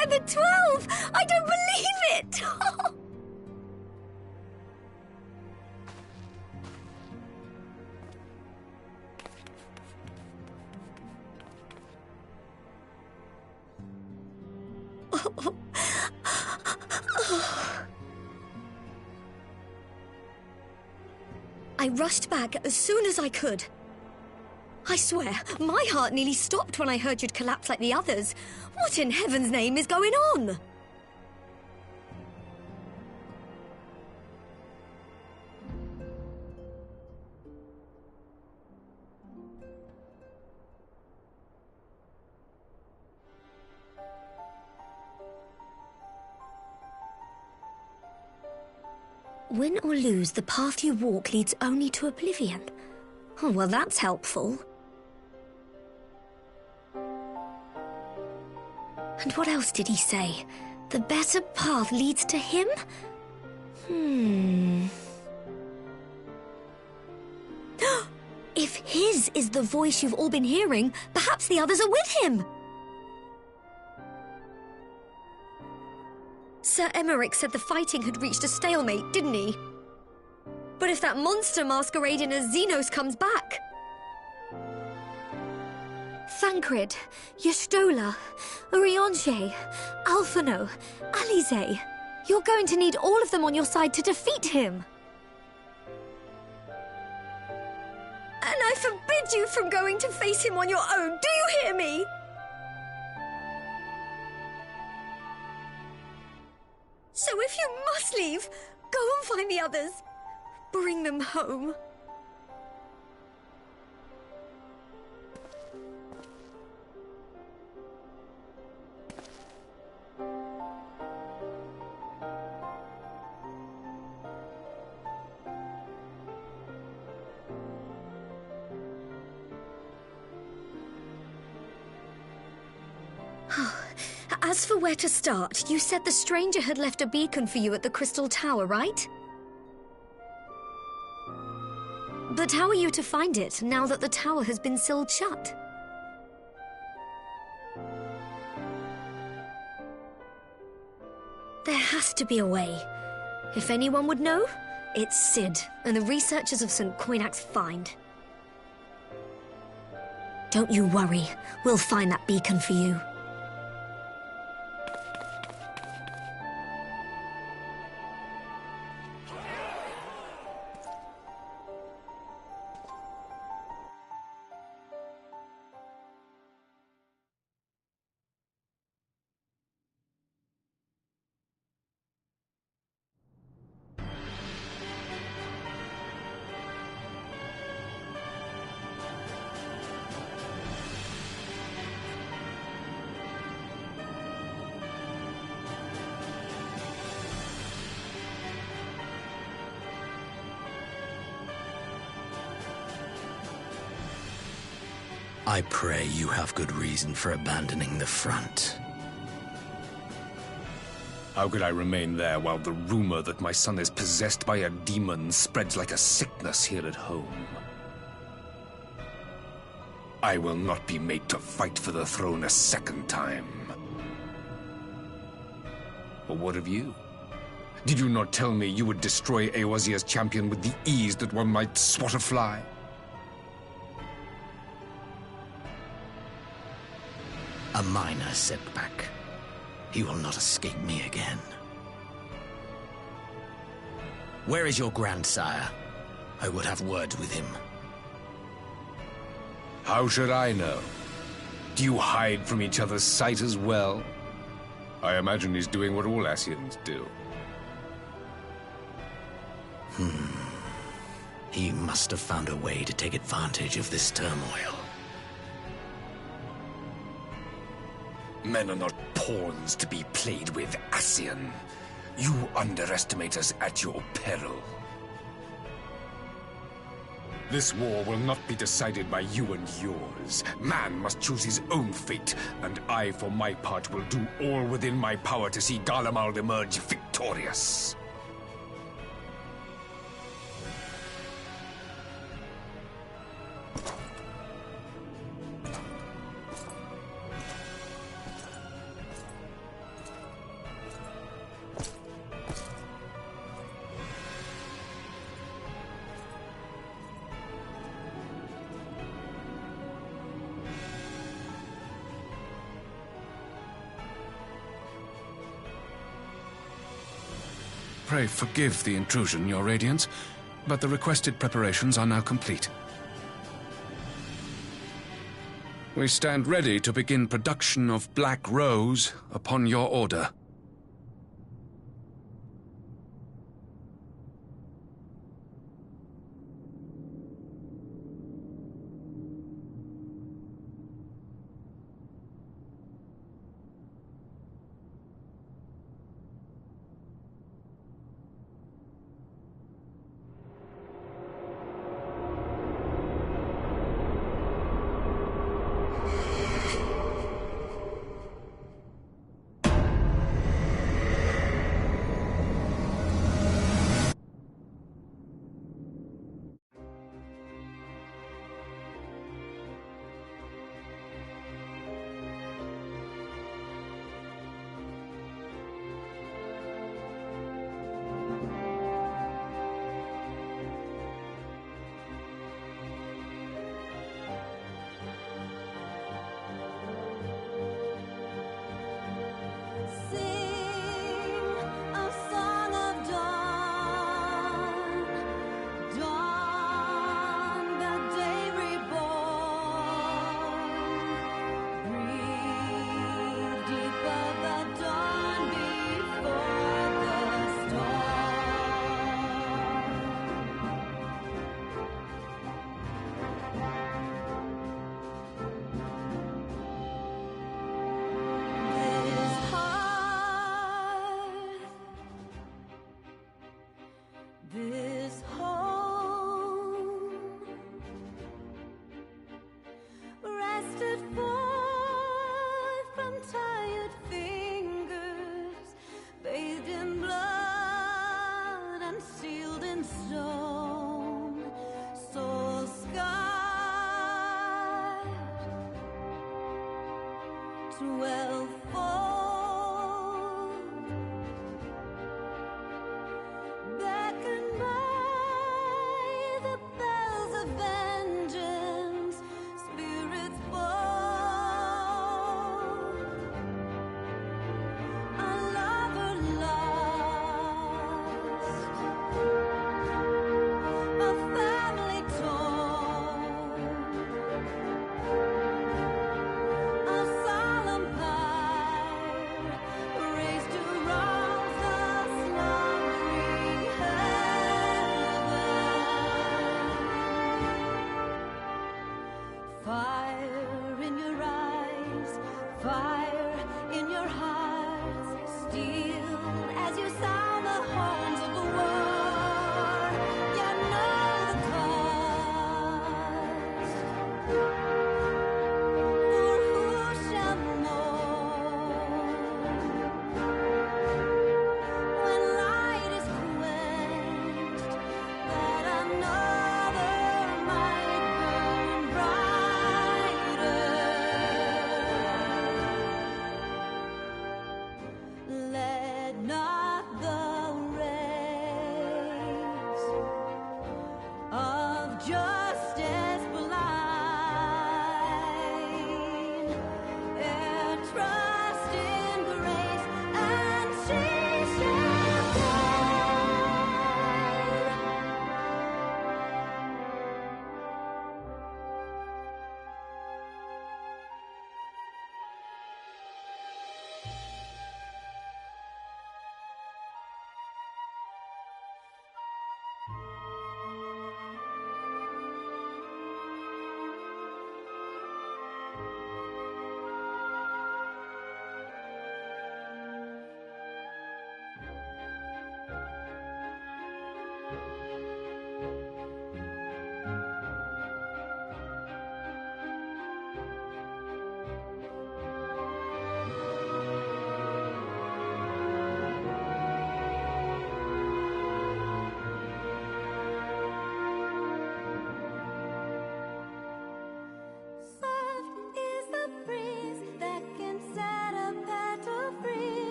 I'm at 12! I don't believe it! I rushed back as soon as I could. I swear, my heart nearly stopped when I heard you'd collapse like the others. What in heaven's name is going on? Win or lose, the path you walk leads only to oblivion. Oh, well, that's helpful. And what else did he say? The better path leads to him? If his is the voice you've all been hearing, perhaps the others are with him. Sir Emmerich said the fighting had reached a stalemate, didn't he? But if that monster masquerading as Xenos comes back... Thancred, Y'shtola, Urianger, Alphino, Alize. You're going to need all of them on your side to defeat him. And I forbid you from going to face him on your own, do you hear me? So if you must leave, go and find the others. Bring them home. As for where to start, you said the stranger had left a beacon for you at the Crystal Tower, right? But how are you to find it, now that the tower has been sealed shut? There has to be a way. If anyone would know, it's Sid and the researchers of St. Coinac's Find. Don't you worry, we'll find that beacon for you. I pray you have good reason for abandoning the front. How could I remain there while the rumor that my son is possessed by a demon spreads like a sickness here at home? I will not be made to fight for the throne a second time. But what of you? Did you not tell me you would destroy Eorzea's champion with the ease that one might swat a fly? A minor setback. He will not escape me again. Where is your grandsire? I would have words with him. How should I know? Do you hide from each other's sight as well? I imagine he's doing what all Ascians do. He must have found a way to take advantage of this turmoil. Men are not pawns to be played with, Ascian. You underestimate us at your peril. This war will not be decided by you and yours. Man must choose his own fate, and I, for my part, will do all within my power to see Garlemald emerge victorious. Pray forgive the intrusion, Your Radiance, but the requested preparations are now complete. We stand ready to begin production of Black Rose upon your order. A solemn pact.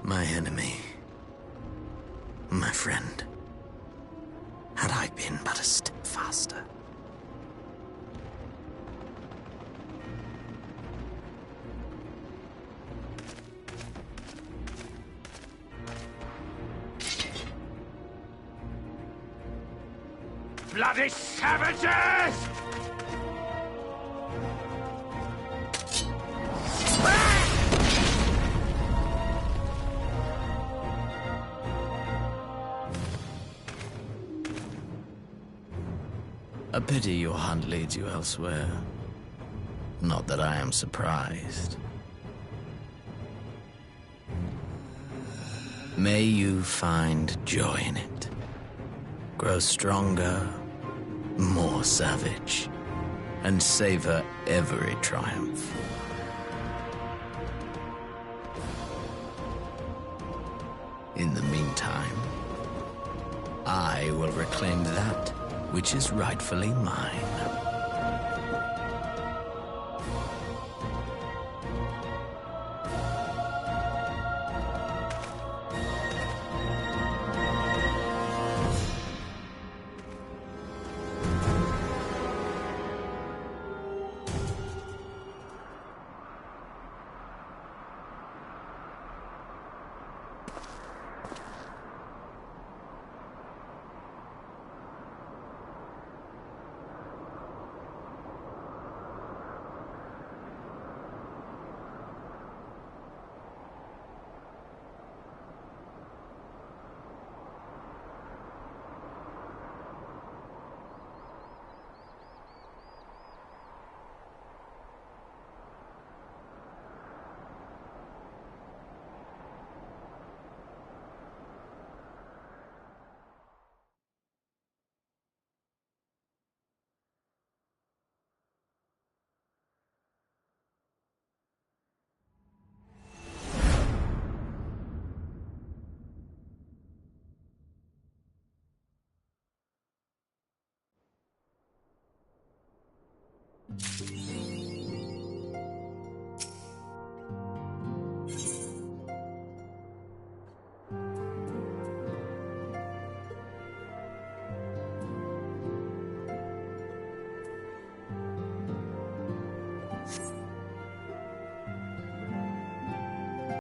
My enemy. My friend. Had I been but a step faster. Bloody savages! A pity your hunt leads you elsewhere. Not that I am surprised. May you find joy in it. Grow stronger, more savage, and savor every triumph. In the meantime, I will reclaim that which is rightfully mine.